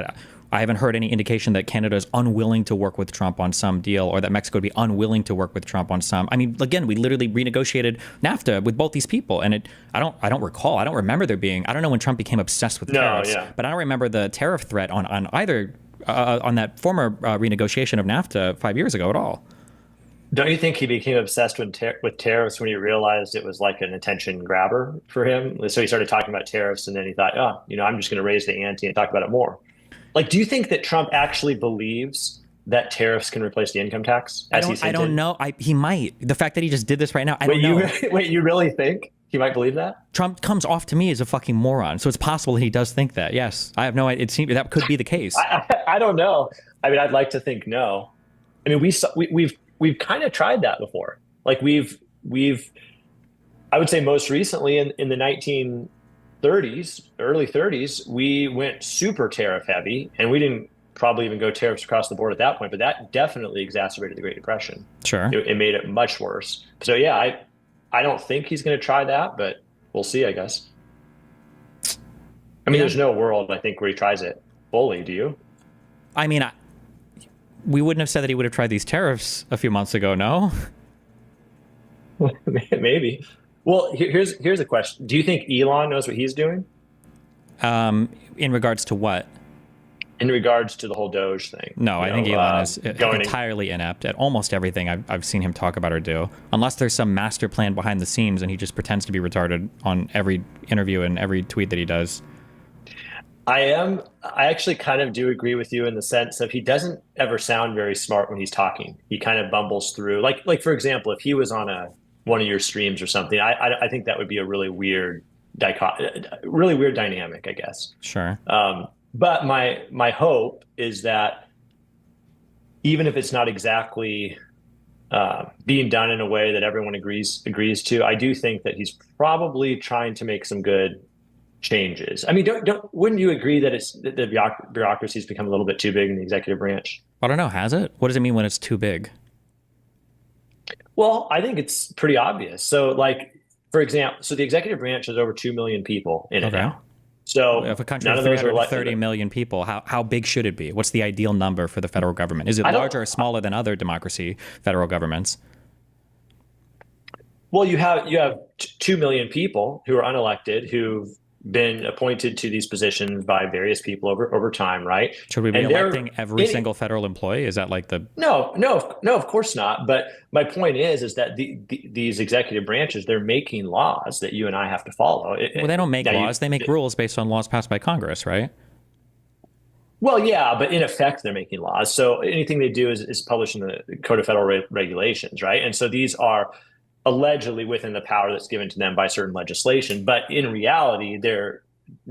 I haven't heard any indication that Canada is unwilling to work with Trump on some deal, or that Mexico would be unwilling to work with Trump on some. I mean, again, we literally renegotiated NAFTA with both these people, and I don't remember there being. I don't know when Trump became obsessed with tariffs, but I don't remember the tariff threat on either on that former renegotiation of NAFTA 5 years ago at all. Don't you think he became obsessed with tariffs when he realized it was like an attention grabber for him? So he started talking about tariffs, and then he thought, I'm just going to raise the ante and talk about it more. Like, do you think that Trump actually believes that tariffs can replace the income tax? I don't know. He might. The fact that he just did this right now, I don't know. Wait, you really think he might believe that? Trump comes off to me as a fucking moron, so it's possible he does think that. Yes, I have no idea. It seems that could be the case. I don't know. I mean, I'd like to think no. I mean, we've kind of tried that before. Like we've I would say most recently in the 1930s, early 30s, we went super tariff heavy, and we didn't probably even go tariffs across the board at that point, but that definitely exacerbated the Great Depression. Sure. It made it much worse. So yeah, I don't think he's going to try that, but we'll see, I guess. I mean, there's no world, I think, where he tries it fully. Do you? I mean, we wouldn't have said that he would have tried these tariffs a few months ago, no? Maybe. Well, here's a question. Do you think Elon knows what he's doing? In regards to what? In regards to the whole DOGE thing. No, I think Elon is entirely inept at almost everything I've seen him talk about or do, unless there's some master plan behind the scenes and he just pretends to be retarded on every interview and every tweet that he does. I actually kind of do agree with you in the sense of he doesn't ever sound very smart when he's talking. He kind of bumbles through. Like for example, if he was on one of your streams or something, I think that would be a really weird dynamic, I guess. Sure. But my hope is that even if it's not exactly being done in a way that everyone agrees to, I do think that he's probably trying to make some good changes. I mean, wouldn't you agree that the bureaucracy's become a little bit too big in the executive branch? I don't know. Has it? What does it mean when it's too big? Well, I think it's pretty obvious. So, like, for example, the executive branch has over 2 million people in it now. So if a country of 330 million people, how big should it be? What's the ideal number for the federal government? Is it larger or smaller than other democracy federal governments? Well, you have 2 million people who are unelected, who've been appointed to these positions by various people over time, right? Should we be electing every single federal employee? Is that like the... No, of course not. But my point is that these executive branches, they're making laws that you and I have to follow. Well, they don't make laws. They make rules based on laws passed by Congress, right? Well, yeah, but in effect, they're making laws. So anything they do is published in the Code of Federal Regulations, right? And so these are allegedly within the power that's given to them by certain legislation, but in reality, they're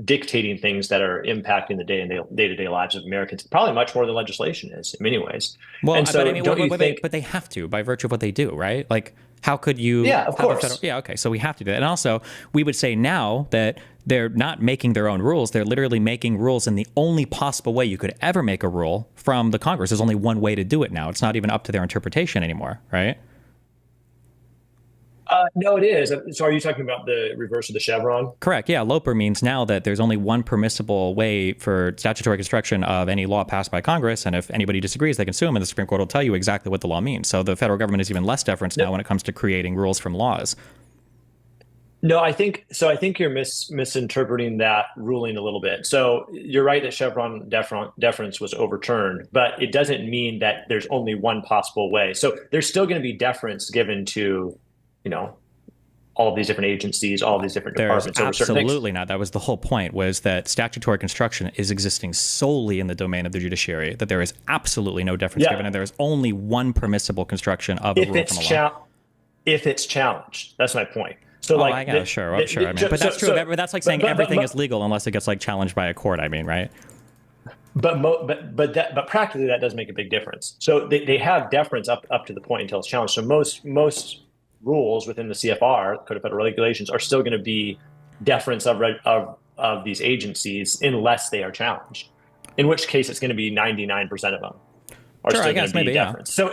dictating things that are impacting the day-to-day lives of Americans, probably much more than legislation is in many ways. Well, and so but they have to by virtue of what they do, right? Like, how could you? Yeah, of course. Okay, so we have to do that. And also, we would say now that they're not making their own rules; they're literally making rules in the only possible way you could ever make a rule from the Congress. There's only one way to do it now. It's not even up to their interpretation anymore, right? No, it is. So are you talking about the reverse of the chevron? Correct. Yeah. LOPR means now that there's only one permissible way for statutory construction of any law passed by Congress. And if anybody disagrees, they can sue them, and the Supreme Court will tell you exactly what the law means. So the federal government is even less deference now when it comes to creating rules from laws. No, I think you're misinterpreting that ruling a little bit. So you're right that Chevron deference was overturned, but it doesn't mean that there's only one possible way. So there's still going to be deference given to all of these different agencies, all of these different departments. Absolutely not. That was the whole point, was that statutory construction is existing solely in the domain of the judiciary, that there is absolutely no deference given, and there is only one permissible construction of a rule from a law. if it's challenged. That's my point. So Oh, like, I know, sure. I mean, but that's true. But that's like saying everything is legal unless it gets like challenged by a court. I mean, right? But practically that does make a big difference. So they have deference up to the point until it's challenged. So most rules within the CFR, Code of Federal Regulations, are still going to be deference of these agencies unless they are challenged. In which case, it's going to be 99% of them are Sure, still I going guess to be maybe, deference. yeah. So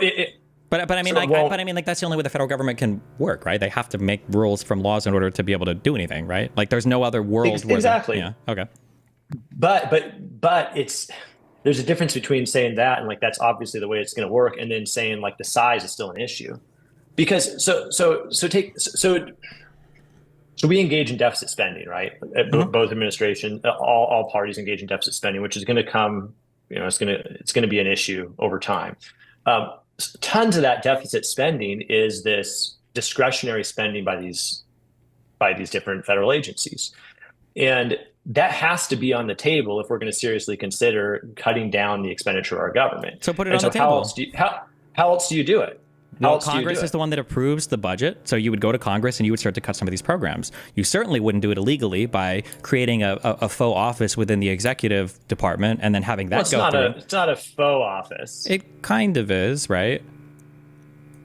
But I mean, so like, that's the only way the federal government can work, right? They have to make rules from laws in order to be able to do anything, right? Like, there's no other world where exactly. Yeah. Okay. But there's a difference between saying that and like that's obviously the way it's going to work, and then saying like the size is still an issue, because so we engage in deficit spending, right? Both administration, all parties engage in deficit spending, which is going to come, it's going to be an issue over time. Tons of that deficit spending is this discretionary spending by these different federal agencies, and that has to be on the table if we're going to seriously consider cutting down the expenditure of our government. So put it on the table. How else do you do it? Well, Congress is the one that approves the budget. So you would go to Congress and you would start to cut some of these programs. You certainly wouldn't do it illegally by creating a faux office within the executive department and then having that go through. It's not a faux office. It kind of is, right?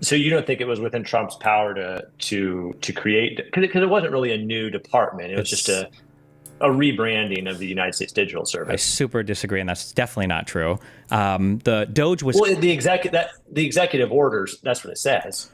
So you don't think it was within Trump's power to create, because it wasn't really a new department. It was just a rebranding of the United States Digital Service. I super disagree, and that's definitely not true. The DOGE was the executive orders. That's what it says.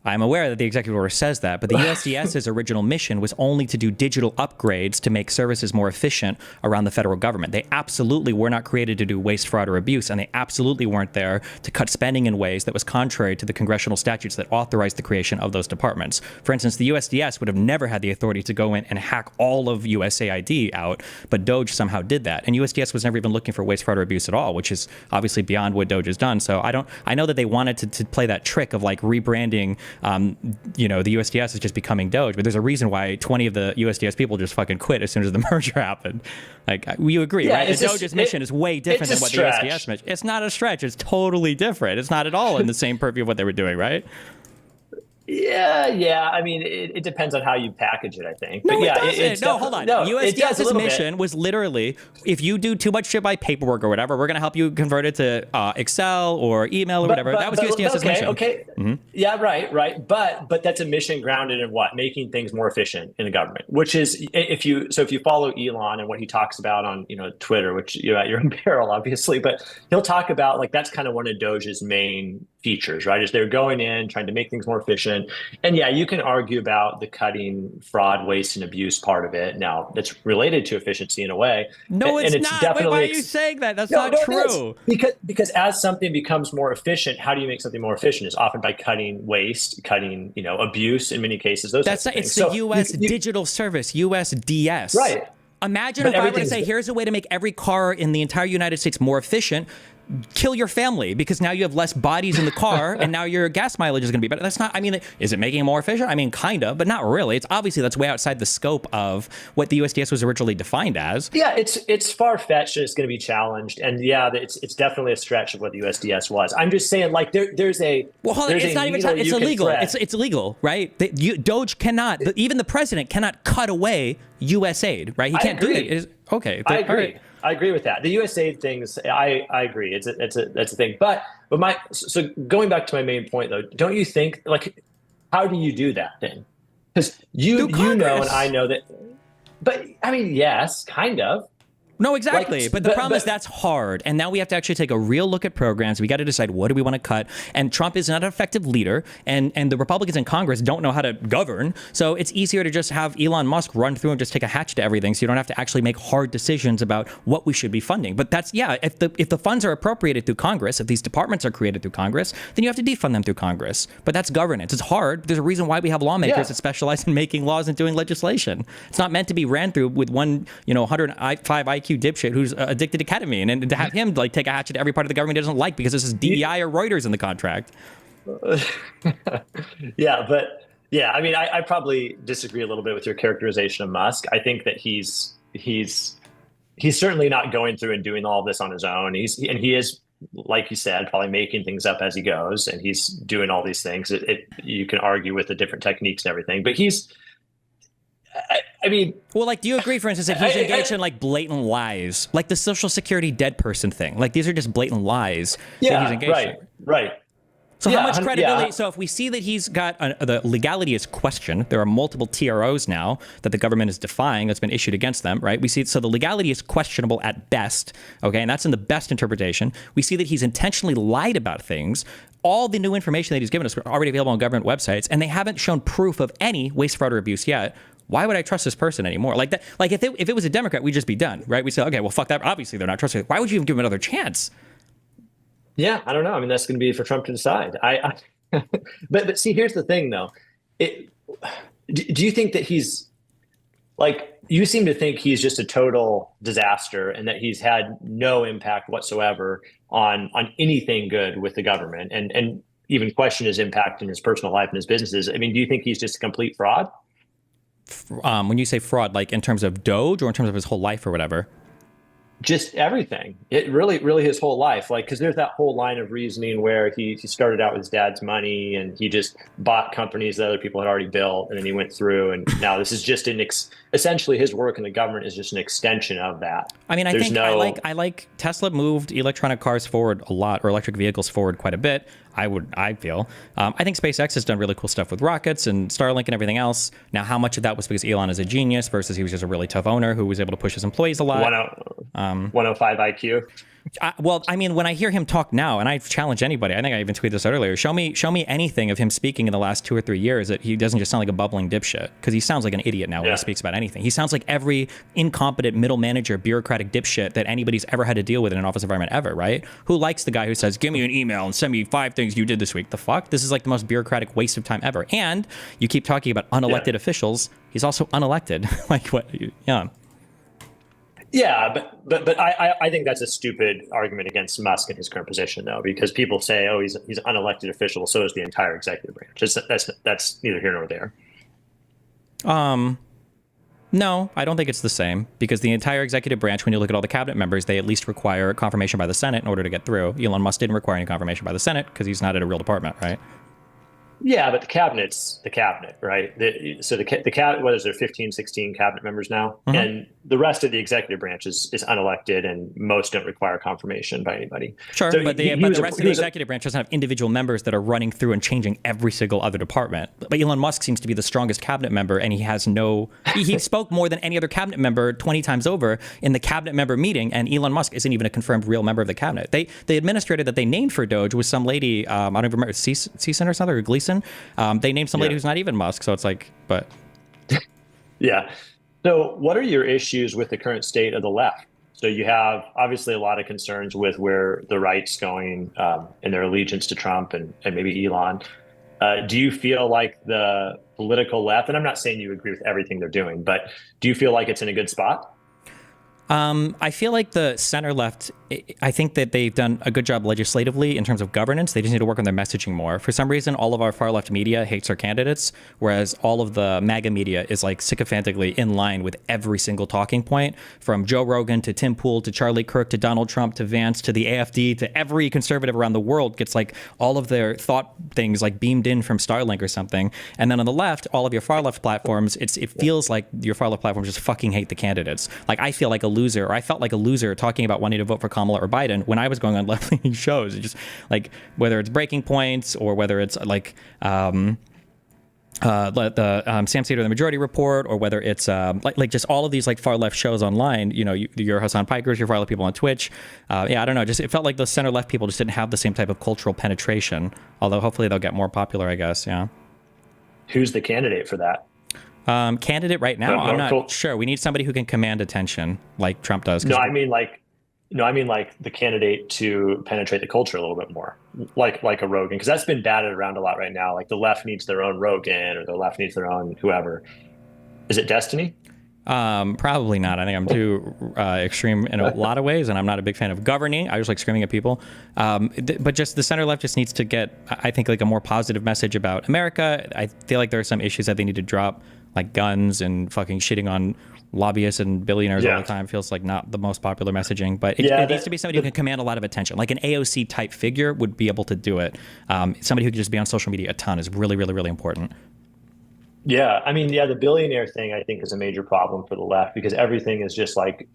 I'm aware that the executive order says that, but the USDS's original mission was only to do digital upgrades to make services more efficient around the federal government. They absolutely were not created to do waste, fraud, or abuse, and they absolutely weren't there to cut spending in ways that was contrary to the congressional statutes that authorized the creation of those departments. For instance, the USDS would have never had the authority to go in and hack all of USAID out, but DOGE somehow did that. And USDS was never even looking for waste, fraud, or abuse at all, which is obviously beyond what DOGE has done. So I know that they wanted to play that trick of like rebranding the USDS is just becoming DOGE, but there's a reason why 20 of the USDS people just fucking quit as soon as the merger happened. Like, you agree, right? The DOGE's mission is way different than what the USDS mission. It's not a stretch. It's totally different. It's not at all in the same purview of what they were doing, right? Yeah. I mean, it depends on how you package it, I think. No, but it doesn't. No, hold on. USDS's mission was literally, if you do too much shit by paperwork or whatever, we're going to help you convert it to Excel or email or whatever. That was USDS's mission. Okay. Mm-hmm. Yeah, right. But that's a mission grounded in what? Making things more efficient in the government, which is if you follow Elon and what he talks about on Twitter, which you're at your own peril, obviously, but he'll talk about like that's kind of one of DOGE's main features, right? Is they're going in trying to make things more efficient. And yeah, you can argue about the cutting fraud, waste, and abuse part of it. Now, it's related to efficiency in a way. No, it's not. Definitely why are you saying that? That's not true. Because as something becomes more efficient, how do you make something more efficient? Is often by cutting waste, cutting abuse in many cases. It's the U.S. Digital Service, USDS. Right. Imagine if I were to say, here's a way to make every car in the entire United States more efficient. Kill your family because now you have less bodies in the car and now your gas mileage is going to be better. That's not, I mean, is it making it more efficient? I mean, kind of, but not really. It's obviously that's way outside the scope of what the USDS was originally defined as. Yeah, it's far-fetched and it's going to be challenged. And yeah, it's definitely a stretch of what the USDS was. I'm just saying, like, there's a... Well, hold on, it's not even... It's illegal. It's illegal, right? DOGE cannot, even the president cannot cut away USAID, right? He can't do it. Okay. I agree. Right. I agree with that. The USAID things, I agree. It's a thing. But so going back to my main point though, don't you think, like, how do you do that then? Because you know and I know that. But I mean, yes, kind of. No, exactly. But the problem is that's hard. And now we have to actually take a real look at programs. We got to decide, what do we want to cut? And Trump is not an effective leader. And the Republicans in Congress don't know how to govern. So it's easier to just have Elon Musk run through and just take a hatchet to everything. So you don't have to actually make hard decisions about what we should be funding. But that's, yeah, if the funds are appropriated through Congress, if these departments are created through Congress, then you have to defund them through Congress. But that's governance. It's hard. There's a reason why we have lawmakers that specialize in making laws and doing legislation. It's not meant to be ran through with one, 105 IQ dipshit who's addicted to ketamine, and to have him like take a hatchet to every part of the government he doesn't like because this is DEI or Reuters in the contract. I mean, I probably disagree a little bit with your characterization of Musk. I think that he's certainly not going through and doing all of this on his own. He is like you said, probably making things up as he goes, and he's doing all these things. You can argue with the different techniques and everything, but I mean, well, like, do you agree, for instance, that he's engaged in like blatant lies, like the Social Security dead person thing? Like, these are just blatant lies that he's engaged in. Right. So how much credibility? So if we see that he's got the legality is questioned, there are multiple TROs now that the government is defying that's been issued against them, right? We see so the legality is questionable at best, okay, and that's in the best interpretation. We see that he's intentionally lied about things. All the new information that he's given us are already available on government websites, and they haven't shown proof of any waste, fraud, or abuse yet. Why would I trust this person anymore? Like that, like if it was a Democrat, we'd just be done, right? We say, okay, well, fuck that. Obviously, they're not trustworthy. Why would you even give him another chance? Yeah, I don't know. I mean, that's going to be for Trump to decide. But see, here's the thing, though. Do you think that he's like, you seem to think he's just a total disaster and that he's had no impact whatsoever on anything good with the government, and even question his impact in his personal life and his businesses? I mean, do you think he's just a complete fraud? When you say fraud, like in terms of DOGE or in terms of his whole life or whatever? Just everything. It really his whole life. Like, because there's that whole line of reasoning where he started out with his dad's money and he just bought companies that other people had already built, and then he went through, and now this is just essentially his work in the government is just an extension of that. I mean, I like Tesla moved electronic cars forward a lot, or electric vehicles forward quite a bit. I feel. I think SpaceX has done really cool stuff with rockets and Starlink and everything else. Now, how much of that was because Elon is a genius versus he was just a really tough owner who was able to push his employees a lot? 105 IQ. Well, I mean, when I hear him talk now, and I've challenged anybody, I think I even tweeted this out earlier, show me anything of him speaking in the last 2 or 3 years that he doesn't just sound like a bubbling dipshit, because he sounds like an idiot now when he speaks about anything. He sounds like every incompetent middle manager, bureaucratic dipshit that anybody's ever had to deal with in an office environment ever, right? Who likes the guy who says, give me an email and send me 5 things you did this week? The fuck? This is like the most bureaucratic waste of time ever. And you keep talking about unelected officials. He's also unelected. Like what? Yeah. Yeah, but I think that's a stupid argument against Musk in his current position, though, because people say, oh, he's an unelected official, so is the entire executive branch. That's neither here nor there. No, I don't think it's the same, because the entire executive branch, when you look at all the cabinet members, they at least require confirmation by the Senate in order to get through. Elon Musk didn't require any confirmation by the Senate because he's not at a real department, right? Yeah, but the cabinet's the cabinet, right? So the cabinet, what is there, 15, 16 cabinet members now? Mm-hmm. And the rest of the executive branch is unelected, and most don't require confirmation by anybody. Sure, so but the rest of the executive branch doesn't have individual members that are running through and changing every single other department. But Elon Musk seems to be the strongest cabinet member, and he has no... he spoke more than any other cabinet member 20 times over in the cabinet member meeting, and Elon Musk isn't even a confirmed real member of the cabinet. The administrator that they named for DOGE was some lady, I don't even remember, Ceason or something, or Gleason. They named somebody who's not even Musk, so it's like, but... Yeah. So what are your issues with the current state of the left? So you have obviously a lot of concerns with where the right's going and their allegiance to Trump and maybe Elon. Do you feel like the political left, and I'm not saying you agree with everything they're doing, but do you feel like it's in a good spot? I feel like the center left, I think that they've done a good job legislatively in terms of governance. They just need to work on their messaging more. For some reason, all of our far left media hates our candidates, whereas all of the MAGA media is like sycophantically in line with every single talking point, from Joe Rogan to Tim Pool to Charlie Kirk to Donald Trump to Vance to the AFD to every conservative around the world gets like all of their thought things like beamed in from Starlink or something. And then on the left, all of your far left platforms, it feels like your far left platforms just fucking hate the candidates. Like I feel like a loser, or I felt like a loser talking about wanting to vote for Kamala or Biden when I was going on left-leaning shows. It just like whether it's Breaking Points or whether it's like Sam Seder, the Majority Report, or whether it's like just all of these like far left shows online. You know, your Hassan Pikers, your far left people on Twitch. I don't know. Just it felt like the center left people just didn't have the same type of cultural penetration. Although hopefully they'll get more popular, I guess. Yeah. Who's the candidate for that? Candidate right now, I'm not sure. We need somebody who can command attention like Trump does. No, I mean like the candidate to penetrate the culture a little bit more, like a Rogan, because that's been batted around a lot right now. Like the left needs their own Rogan, or the left needs their own whoever. Is it Destiny? Probably not. I think I'm too extreme in a lot of ways, and I'm not a big fan of governing. I just like screaming at people. But just the center left just needs to get, I think, like a more positive message about America. I feel like there are some issues that they need to drop, like guns and fucking shitting on lobbyists and billionaires all Yeah. the time feels like not the most popular messaging, but Yeah, it needs to be somebody who can command a lot of attention. Like an AOC type figure would be able to do it. Somebody who could just be on social media a ton is really, really, really important. Yeah, I mean, yeah, the billionaire thing I think is a major problem for the left because everything is just like,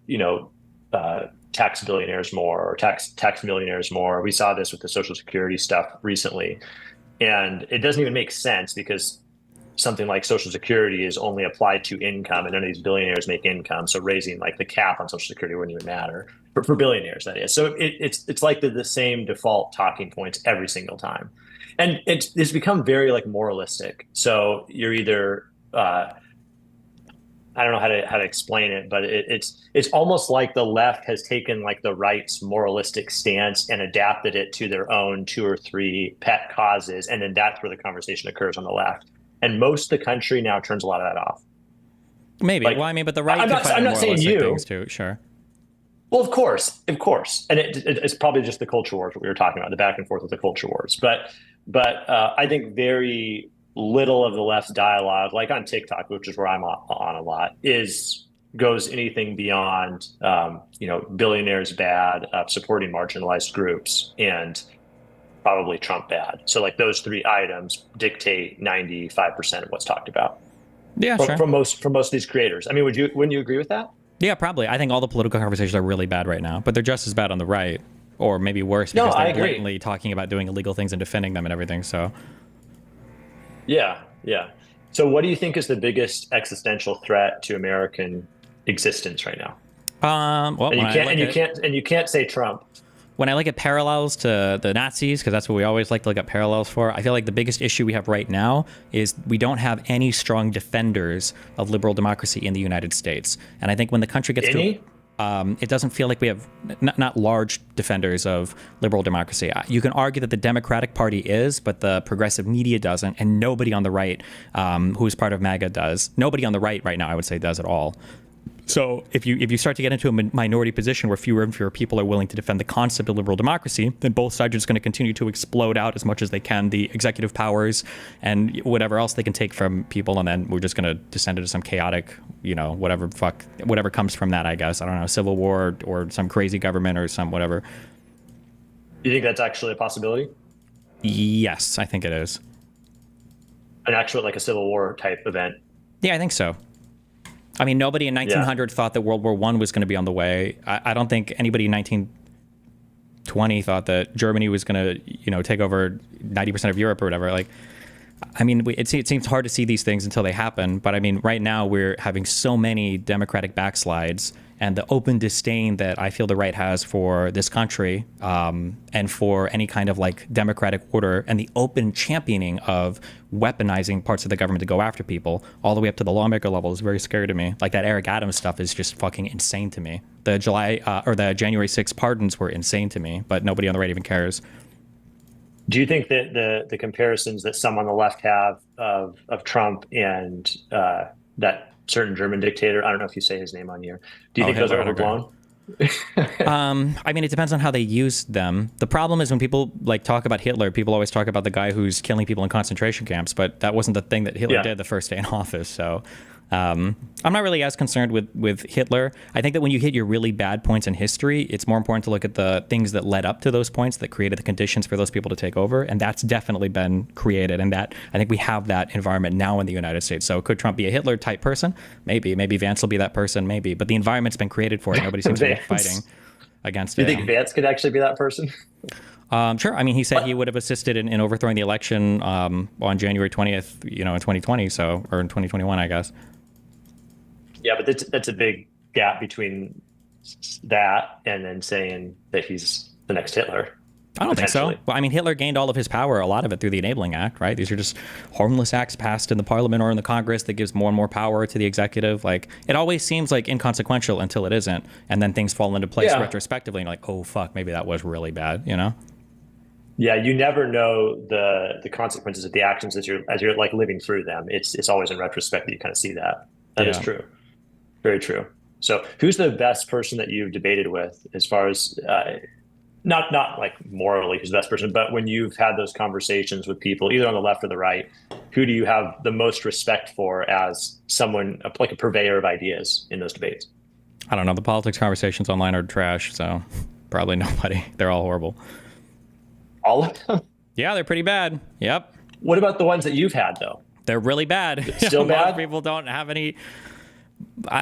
tax billionaires more or tax millionaires more. We saw this with the Social Security stuff recently, and it doesn't even make sense because something like Social Security is only applied to income, and none of these billionaires make income. So raising like the cap on Social Security wouldn't even matter for billionaires, that is. So it's like the same default talking points every single time, and it's become very like moralistic. So you're either I don't know how to explain it, but it's almost like the left has taken like the right's moralistic stance and adapted it to their own two or three pet causes, and then that's where the conversation occurs on the left. And most of the country now turns a lot of that off. Maybe. Like, Well, I mean, but the right I'm can not, fight I'm not saying moralistic you. things too. Sure. Well, of course, and it's probably just the culture wars what we were talking about, the back and forth with the culture wars. But I think very little of the left's dialogue, like on TikTok, which is where I'm on a lot, goes anything beyond billionaires bad, supporting marginalized groups, and probably Trump bad. So like those three items dictate 95% of what's talked about. Yeah, sure. From most of these creators. I mean, wouldn't you agree with that? Yeah, probably. I think all the political conversations are really bad right now, but they're just as bad on the right, or maybe worse because I they're agree. blatantly talking about doing illegal things and defending them and everything. So, Yeah. So what do you think is the biggest existential threat to American existence right now? well, And you can't say Trump. when I look at parallels to the Nazis, because that's what we always like to look at parallels for, I feel like the biggest issue we have right now is we don't have any strong defenders of liberal democracy in the United States. And I think when the country gets to it doesn't feel like we have not large defenders of liberal democracy. You can argue that the Democratic Party is, but the progressive media doesn't, and nobody on the right who is part of MAGA does. Nobody on the right now, I would say, does at all. So if you start to get into a minority position where fewer and fewer people are willing to defend the concept of liberal democracy, then both sides are just going to continue to explode out as much as they can the executive powers and whatever else they can take from people, and then we're just going to descend into some chaotic, whatever comes from that, I guess. I don't know, civil war or some crazy government or some whatever. You think that's actually a possibility? Yes, I think it is. An actual like a civil war type event? Yeah, I think so. I mean, nobody in 1900 thought that World War I was going to be on the way. I don't think anybody in 1920 thought that Germany was going to, take over 90% of Europe or whatever. Like, I mean, it seems hard to see these things until they happen. But I mean, right now we're having so many democratic backslides, and the open disdain that I feel the right has for this country and for any kind of like democratic order, and the open championing of weaponizing parts of the government to go after people all the way up to the lawmaker level is very scary to me. Like that Eric Adams stuff is just fucking insane to me. The the January 6th pardons were insane to me, but nobody on the right even cares. Do you think that the comparisons that some on the left have of Trump and that certain German dictator, I don't know if you say his name on here, do you think those are overblown? I mean, it depends on how they use them. The problem is when people like talk about Hitler, people always talk about the guy who's killing people in concentration camps, but that wasn't the thing that Hitler did the first day in office. So I'm not really as concerned with Hitler. I think that when you hit your really bad points in history, it's more important to look at the things that led up to those points that created the conditions for those people to take over. And that's definitely been created. And that I think we have that environment now in the United States. So could Trump be a Hitler type person? Maybe. Maybe Vance will be that person. Maybe. But the environment's been created for it. Nobody seems to be fighting against it. Do you think Vance could actually be that person? Sure. I mean, he said he would have assisted in overthrowing the election on January 20th, in 2020. So, or in 2021, I guess. Yeah, but that's a big gap between that and then saying that he's the next Hitler. I don't think so. Well, I mean, Hitler gained all of his power, a lot of it through the Enabling Act, right? These are just harmless acts passed in the parliament or in the Congress that gives more and more power to the executive. Like, it always seems like inconsequential until it isn't. And then things fall into place retrospectively and you're like, oh, fuck, maybe that was really bad, Yeah, you never know the consequences of the actions as you're like living through them. It's always in retrospect that you kind of see that. That is true. Very true. So who's the best person that you've debated with as far as not like morally who's the best person, but when you've had those conversations with people, either on the left or the right, who do you have the most respect for as someone like a purveyor of ideas in those debates? I don't know. The politics conversations online are trash, so probably nobody. They're all horrible. All of them? Yeah, they're pretty bad. Yep. What about the ones that you've had though? They're really bad. Still bad? Most people don't have any.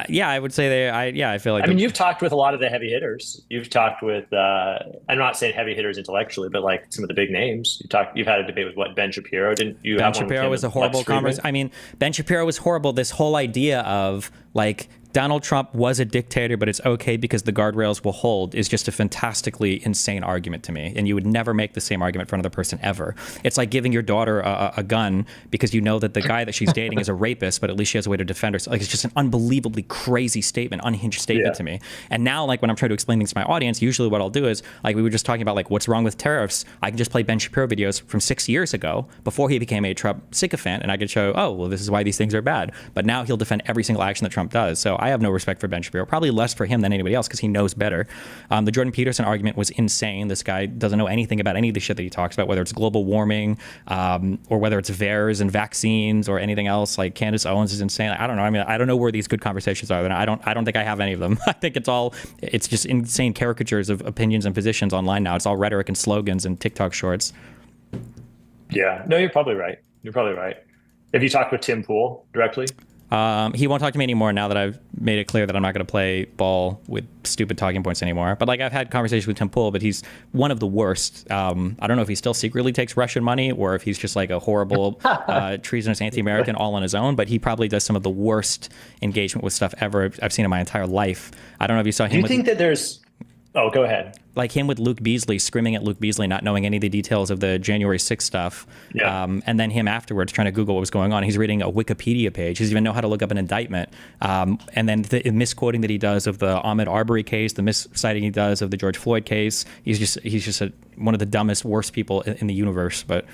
Yeah, I would say I feel like. I mean, you've talked with a lot of the heavy hitters. You've talked with. I'm not saying heavy hitters intellectually, but like some of the big names. You've had a debate with what, Ben Shapiro? Didn't you? Ben Have one with Shapiro him was a and horrible Lex Fridman? conversation. I mean, Ben Shapiro was horrible. This whole idea of like Donald Trump was a dictator, but it's okay because the guardrails will hold is just a fantastically insane argument to me. And you would never make the same argument for another person ever. It's like giving your daughter a gun because you know that the guy that she's dating is a rapist, but at least she has a way to defend herself. Like, it's just an unbelievably crazy statement, unhinged statement to me. And now, like, when I'm trying to explain things to my audience, usually what I'll do is, like, we were just talking about, like, what's wrong with tariffs. I can just play Ben Shapiro videos from 6 years ago before he became a Trump sycophant, and I could show, oh, well, this is why these things are bad. But now he'll defend every single action that Trump does. So I have no respect for Ben Shapiro, probably less for him than anybody else because he knows better. The Jordan Peterson argument was insane. This guy doesn't know anything about any of the shit that he talks about, whether it's global warming or whether it's VAERS and vaccines or anything else. Like, Candace Owens is insane. I don't know. I mean, I don't know where these good conversations are. I don't think I have any of them. I think it's just insane caricatures of opinions and positions online now. It's all rhetoric and slogans and TikTok shorts. Yeah, no, you're probably right. You're probably right. Have you talked with Tim Pool directly? He won't talk to me anymore now that I've made it clear that I'm not going to play ball with stupid talking points anymore. But like, I've had conversations with Tim Pool, but he's one of the worst. I don't know if he still secretly takes Russian money or if he's just like a horrible, treasonous anti-American all on his own. But he probably does some of the worst engagement with stuff ever I've seen in my entire life. I don't know if you saw him. Do you think that there's... Oh, go ahead. Like him with Luke Beasley, screaming at Luke Beasley, not knowing any of the details of the January 6th stuff. Yeah. And then him afterwards trying to Google what was going on. He's reading a Wikipedia page. He doesn't even know how to look up an indictment. And then the misquoting that he does of the Ahmaud Arbery case, the misciting he does of the George Floyd case. He's just one of the dumbest, worst people in the universe. But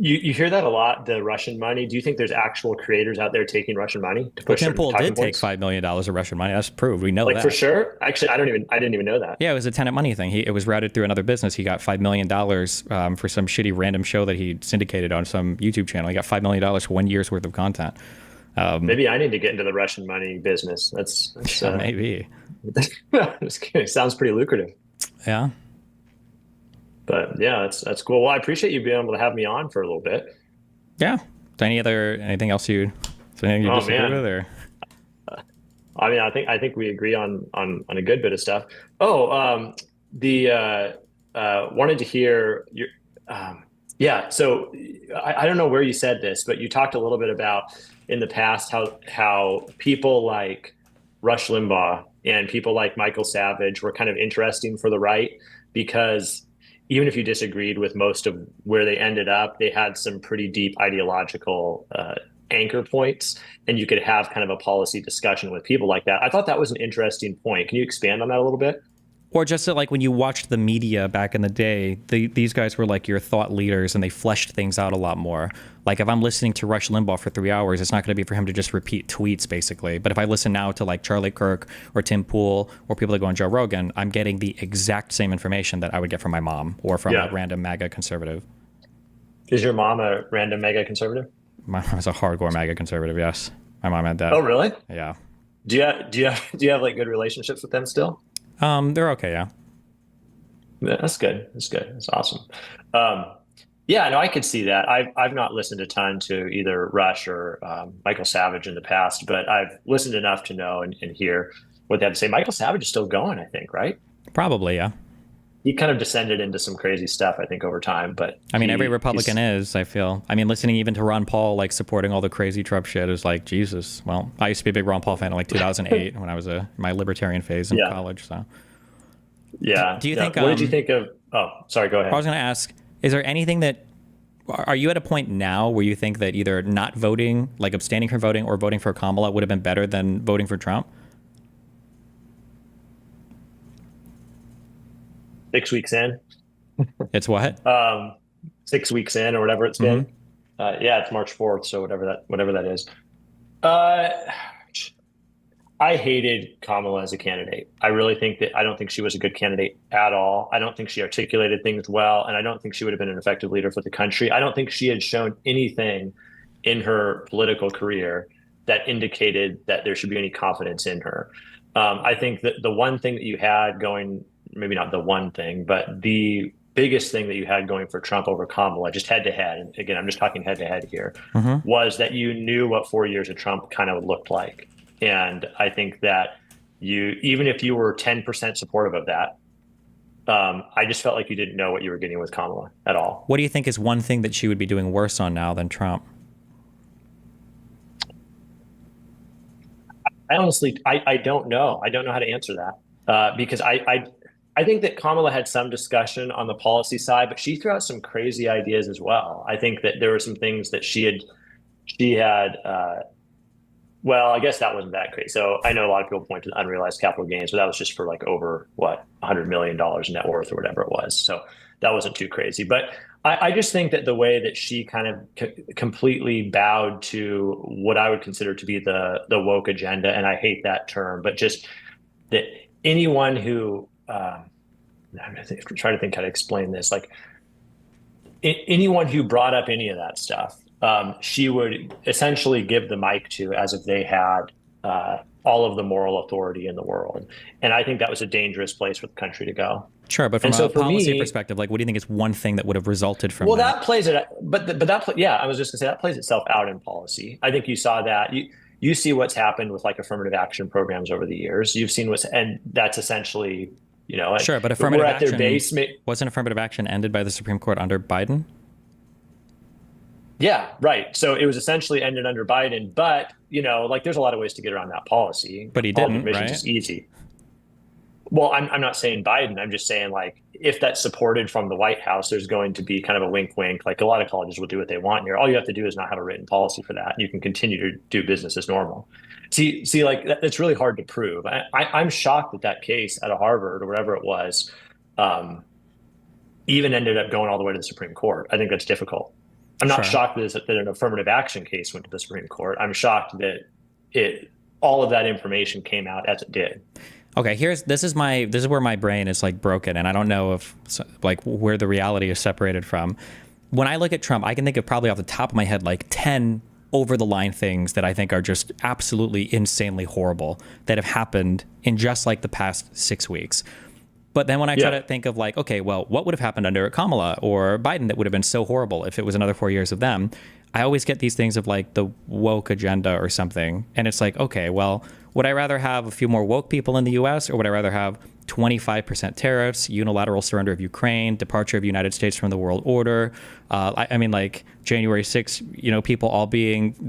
You hear that a lot, the Russian money. Do you think there's actual creators out there taking Russian money to push Tim Pool did take points? $5 million of Russian money. That's proved. We know Like, that. for sure? Actually, I didn't even know that. Yeah, it was a tenant money thing. It was routed through another business. He got $5 million for some shitty random show that he syndicated on some YouTube channel. He got $5 million for 1 year's worth of content. Maybe I need to get into the Russian money business. That's maybe. It sounds pretty lucrative. Yeah. But yeah, that's cool. Well, I appreciate you being able to have me on for a little bit. Yeah. Anything else you disagree with, or? I mean, I think we agree on a good bit of stuff. Oh, wanted to hear your yeah. So I don't know where you said this, but you talked a little bit about in the past how people like Rush Limbaugh and people like Michael Savage were kind of interesting for the right because even if you disagreed with most of where they ended up, they had some pretty deep ideological anchor points, and you could have kind of a policy discussion with people like that. I thought that was an interesting point. Can you expand on that a little bit? Or just that, like, when you watched the media back in the day, these guys were like your thought leaders and they fleshed things out a lot more. Like, if I'm listening to Rush Limbaugh for 3 hours, it's not going to be for him to just repeat tweets, basically. But if I listen now to like Charlie Kirk or Tim Pool or people that go on Joe Rogan, I'm getting the exact same information that I would get from my mom or from a random MAGA conservative. Is your mom a random MAGA conservative? My mom's a hardcore MAGA conservative, yes. My mom had that. Oh, really? Yeah. Do you have like good relationships with them still? They're okay, yeah. That's good. That's awesome. Yeah, no, I could see that. I've not listened a ton to either Rush or Michael Savage in the past, but I've listened enough to know and hear what they have to say. Michael Savage is still going, I think, right? Probably, yeah. He kind of descended into some crazy stuff, I think, over time. But I mean, every Republican is, I feel. I mean, listening even to Ron Paul, like, supporting all the crazy Trump shit is like, Jesus. Well, I used to be a big Ron Paul fan in like 2008 when I was my libertarian phase in college. So, yeah. Do you think? What did you think of? Oh, sorry. Go ahead. I was going to ask: is there anything that? Are you at a point now where you think that either not voting, like abstaining from voting, or voting for Kamala would have been better than voting for Trump? 6 weeks in. It's what? 6 weeks in, or whatever it's been. Yeah, it's March 4th, so whatever that is. I hated Kamala as a candidate. I really think that I don't think she was a good candidate at all. I don't think she articulated things well, and I don't think she would have been an effective leader for the country. I don't think she had shown anything in her political career that indicated that there should be any confidence in her. I think that the one thing that you had going, maybe not the one thing, but the biggest thing that you had going for Trump over Kamala, just head to head, and again, I'm just talking head to head here, was that you knew what 4 years of Trump kind of looked like. And I think that even if you were 10% supportive of that, I just felt like you didn't know what you were getting with Kamala at all. What do you think is one thing that she would be doing worse on now than Trump? I honestly, I don't know. I don't know how to answer that because I think that Kamala had some discussion on the policy side, but she threw out some crazy ideas as well. I think that there were some things that she had. Well, I guess that wasn't that crazy. So I know a lot of people point to the unrealized capital gains, but that was just for like over $100 million net worth or whatever it was. So that wasn't too crazy. But I just think that the way that she kind of completely bowed to what I would consider to be the woke agenda, and I hate that term, but just that anyone who I'm trying to think how to explain this, like anyone who brought up any of that stuff, she would essentially give the mic to as if they had all of the moral authority in the world. And I think that was a dangerous place for the country to go. Sure, but from a policy perspective, like, what do you think is one thing that would have resulted from that? Well, that plays it, yeah, I was just gonna say that plays itself out in policy. I think you saw that. You see what's happened with like affirmative action programs over the years. You've seen and that's essentially, sure, but affirmative action, wasn't affirmative action ended by the Supreme Court under Biden? Yeah, right. So it was essentially ended under Biden, but like there's a lot of ways to get around that policy. But he didn't, right? Is easy. Well, I'm not saying Biden. I'm just saying like if that's supported from the White House, there's going to be kind of a wink, wink. Like a lot of colleges will do what they want here. All you have to do is not have a written policy for that. You can continue to do business as normal. See, like it's really hard to prove. I'm shocked that case at a Harvard or whatever it was, even ended up going all the way to the Supreme Court. I think that's difficult. I'm not shocked that an affirmative action case went to the Supreme Court. I'm shocked that all of that information came out as it did. Okay, this is where my brain is like broken, and I don't know if like where the reality is separated from. When I look at Trump, I can think of probably off the top of my head like 10 over the line things that I think are just absolutely insanely horrible that have happened in just like the past 6 weeks. But then when I try to think of like, okay, well, what would have happened under Kamala or Biden that would have been so horrible if it was another 4 years of them? I always get these things of like the woke agenda or something. And it's like, okay, well, would I rather have a few more woke people in the US, or would I rather have 25% tariffs, unilateral surrender of Ukraine, departure of the United States from the world order? I mean, like January 6th, people all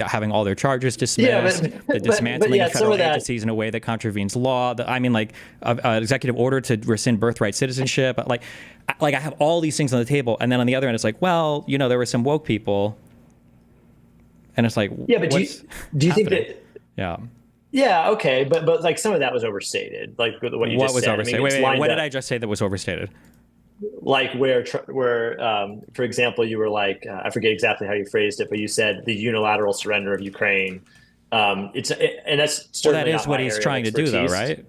having all their charges dismissed, the dismantling of federal agencies in a way that contravenes law. Executive order to rescind birthright citizenship. Like I have all these things on the table. And then on the other end, it's like, well, there were some woke people. And it's like, yeah, but do you think that? Yeah. Yeah. Okay. But like some of that was overstated. Like what you just said. What was overstated? Wait. What did I just say that was overstated? Like where, for example, you were like, I forget exactly how you phrased it, but you said the unilateral surrender of Ukraine. And that's certainly that is what he's trying to do, though, right?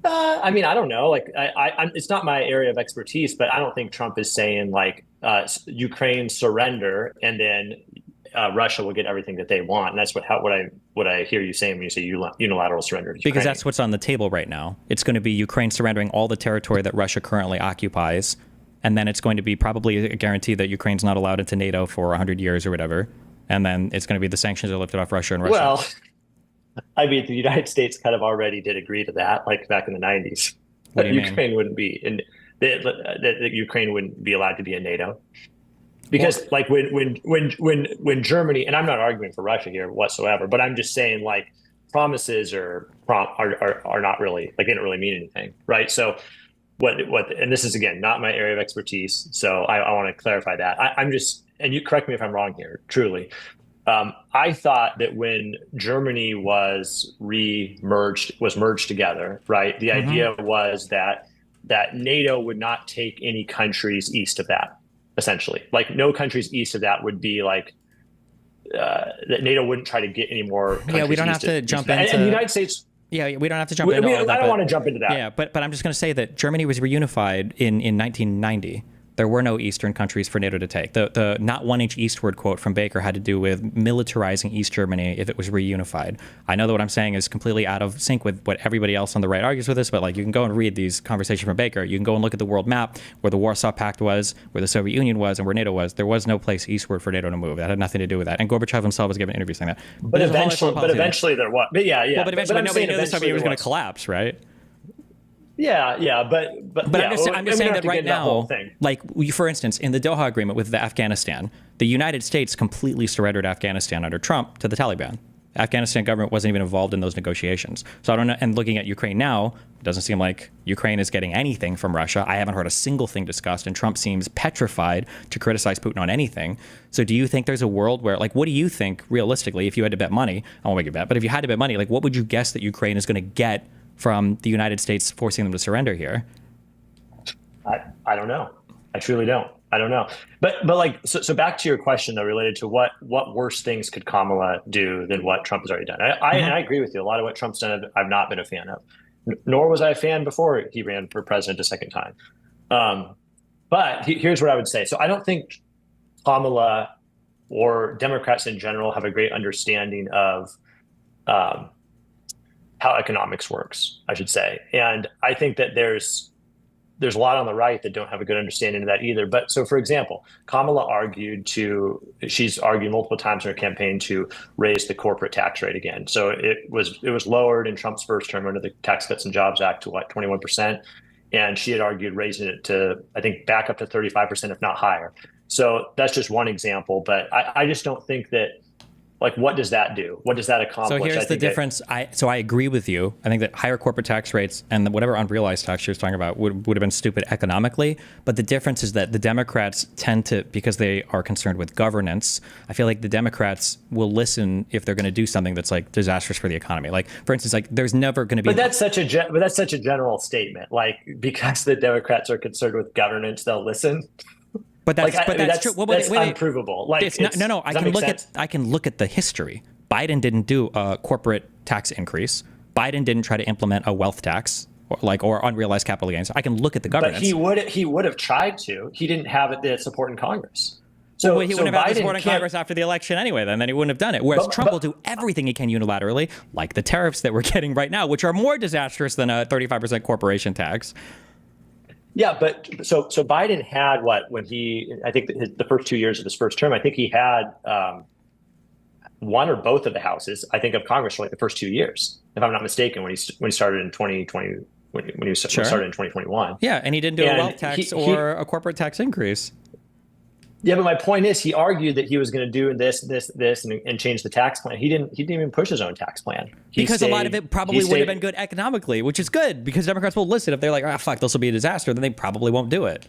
I mean, I don't know. Like, it's not my area of expertise, but I don't think Trump is saying like Ukraine surrender and then Russia will get everything that they want, and that's what I hear you saying when you say unilateral surrender to Ukraine. Because that's what's on the table right now. It's going to be Ukraine surrendering all the territory that Russia currently occupies, and then it's going to be probably a guarantee that Ukraine's not allowed into NATO for 100 years or whatever, and then it's going to be the sanctions are lifted off Russia and Russia. Well, I mean, the United States kind of already did agree to that, like back in the 90s. What do you Ukraine mean? Wouldn't be that Ukraine wouldn't be allowed to be in NATO. Because like when Germany, and I'm not arguing for Russia here whatsoever, but I'm just saying like promises are not really, like they don't really mean anything, right? So what and this is again not my area of expertise, so I want to clarify that. I'm just, and you correct me if I'm wrong here, truly. I thought that when Germany was merged together, right? The idea was that NATO would not take any countries east of that. Essentially, like no countries east of that would be like that NATO wouldn't try to get any more countries. Yeah, we don't have to jump into. And the United States. Yeah, we don't have to jump into all of that. I don't want to jump into that. Yeah, but I'm just going to say that Germany was reunified in 1990. There were no Eastern countries for NATO to take. The not 1 inch eastward quote from Baker had to do with militarizing East Germany if it was reunified. I know that what I'm saying is completely out of sync with what everybody else on the right argues with this, but like you can go and read these conversations from Baker. You can go and look at the world map where the Warsaw Pact was, where the Soviet Union was, and where NATO was. There was no place eastward for NATO to move. That had nothing to do with that. And Gorbachev himself was given interviews saying that. But eventually there was. But yeah. Well, but eventually nobody knew the Soviet Union was going to collapse, right? Yeah, but I'm just saying that right now, like for instance, in the Doha agreement with Afghanistan, the United States completely surrendered Afghanistan under Trump to the Taliban. The Afghanistan government wasn't even involved in those negotiations. So I don't know. And looking at Ukraine now, it doesn't seem like Ukraine is getting anything from Russia. I haven't heard a single thing discussed, and Trump seems petrified to criticize Putin on anything. So do you think there's a world where, like, what do you think realistically, if you had to bet money? I won't make you bet, but if you had to bet money, like, what would you guess that Ukraine is going to get from the United States forcing them to surrender here? I don't know. I truly don't. I don't know. But like, so back to your question though, related to what worse things could Kamala do than what Trump has already done. And I agree with you. A lot of what Trump's done, I've not been a fan of, nor was I a fan before he ran for president a second time. But here's what I would say. So I don't think Kamala or Democrats in general have a great understanding of how economics works, I should say. And I think that there's a lot on the right that don't have a good understanding of that either. But so, for example, Kamala she's argued multiple times in her campaign to raise the corporate tax rate again. So it was lowered in Trump's first term under the Tax Cuts and Jobs Act to 21%. And she had argued raising it to, I think, back up to 35%, if not higher. So that's just one example. But I just don't think that, like, what does that do? What does that accomplish? So here's the difference. I agree with you. I think that higher corporate tax rates and whatever unrealized tax she was talking about would have been stupid economically. But the difference is that the Democrats tend to, because they are concerned with governance, I feel like the Democrats will listen if they're going to do something that's like disastrous for the economy. Like, for instance, like there's never going to be. But that's such a general statement. Like, because the Democrats are concerned with governance, they'll listen. But that's true. Well, that's unprovable. Like, no. I can look at the history. Biden didn't do a corporate tax increase. Biden didn't try to implement a wealth tax or unrealized capital gains. I can look at the governance. But he would have tried to. He didn't have the support in Congress. So he wouldn't have had the support in Congress after the election anyway. Then he wouldn't have done it. Whereas Trump will do everything he can unilaterally, like the tariffs that we're getting right now, which are more disastrous than a 35% corporation tax. Yeah, but so Biden had I think the first 2 years of his first term, I think he had one or both of the houses, I think, of Congress for like the first 2 years, if I'm not mistaken, when he started in 2020, when he started in 2021. Yeah, and he didn't do a wealth tax or a corporate tax increase. Yeah, but my point is, he argued that he was going to do this, and change the tax plan. He didn't even push his own tax plan. Because a lot of it probably would have been good economically, which is good because Democrats will listen. If they're like, "Ah, fuck, this will be a disaster," then they probably won't do it.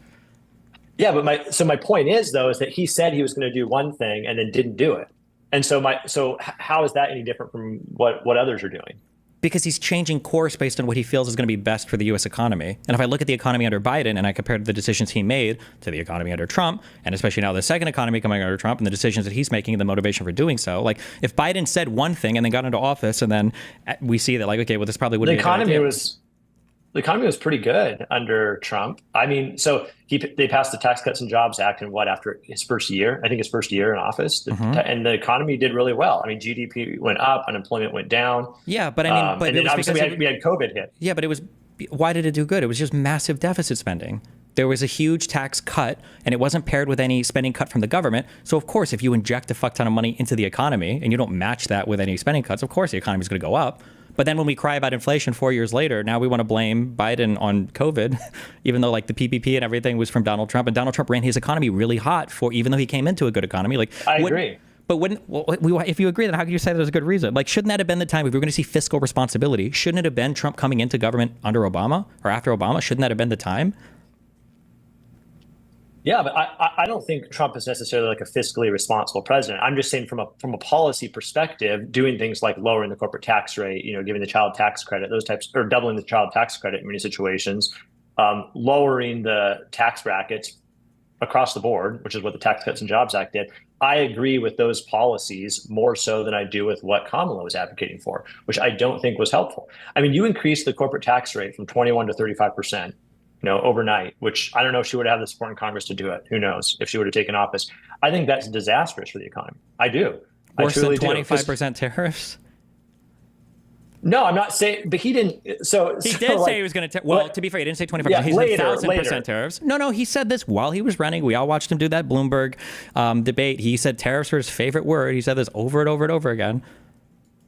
Yeah, but my point is though, is that he said he was going to do one thing and then didn't do it. And so how is that any different from what others are doing? Because he's changing course based on what he feels is going to be best for the U.S. economy. And if I look at the economy under Biden and I compare the decisions he made to the economy under Trump, and especially now the second economy coming under Trump and the decisions that he's making and the motivation for doing so, like if Biden said one thing and then got into office and then we see that, like, okay, well, this probably wouldn't be a good idea. The economy was pretty good under Trump. I mean, so they passed the Tax Cuts and Jobs Act after his first year, I think his first year in office, and the economy did really well. I mean, GDP went up, unemployment went down. Yeah, but I mean, but and then obviously we had COVID hit. Yeah, but why did it do good? It was just massive deficit spending. There was a huge tax cut, and it wasn't paired with any spending cut from the government. So, of course, if you inject a fuck ton of money into the economy and you don't match that with any spending cuts, of course the economy is going to go up. But then when we cry about inflation 4 years later, now we want to blame Biden on COVID, even though like the PPP and everything was from Donald Trump. And Donald Trump ran his economy really hot even though he came into a good economy. Like, I agree. But if you agree, then how could you say there's a good reason? Like, shouldn't that have been the time if we were going to see fiscal responsibility? Shouldn't it have been Trump coming into government under Obama or after Obama? Shouldn't that have been the time? Yeah, but I don't think Trump is necessarily like a fiscally responsible president. I'm just saying from a policy perspective, doing things like lowering the corporate tax rate, giving the child tax credit, those types, or doubling the child tax credit in many situations, lowering the tax brackets across the board, which is what the Tax Cuts and Jobs Act did, I agree with those policies more so than I do with what Kamala was advocating for, which I don't think was helpful. I mean, you increased the corporate tax rate from 21 to 35%, overnight, which I don't know if she would have the support in Congress to do it. Who knows if she would have taken office. I think that's disastrous for the economy. I do. Worse than 25% tariffs? No, I'm not saying, but he didn't. So he did say he was going to. Well, to be fair, he didn't say 25%. Yeah, he said 1,000% tariffs. No, he said this while he was running. We all watched him do that Bloomberg debate. He said tariffs were his favorite word. He said this over and over and over again.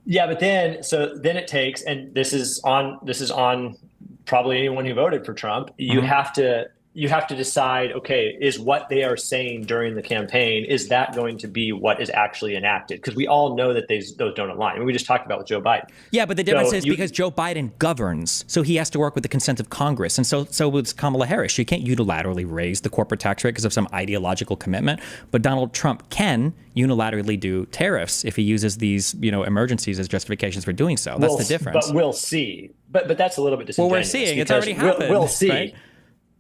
Yeah, but then it takes, and this is on probably anyone who voted for Trump. You have to decide, okay, is what they are saying during the campaign, is that going to be what is actually enacted? Because we all know that those don't align. I mean, we just talked about with Joe Biden. Yeah, but the difference is because Joe Biden governs, so he has to work with the consent of Congress. And so with Kamala Harris, she can't unilaterally raise the corporate tax rate because of some ideological commitment. But Donald Trump can unilaterally do tariffs if he uses these, emergencies as justifications for doing so. That's the difference. But we'll see. But that's a little bit disingenuous. Well, we're seeing it's already happened. We'll see. Right?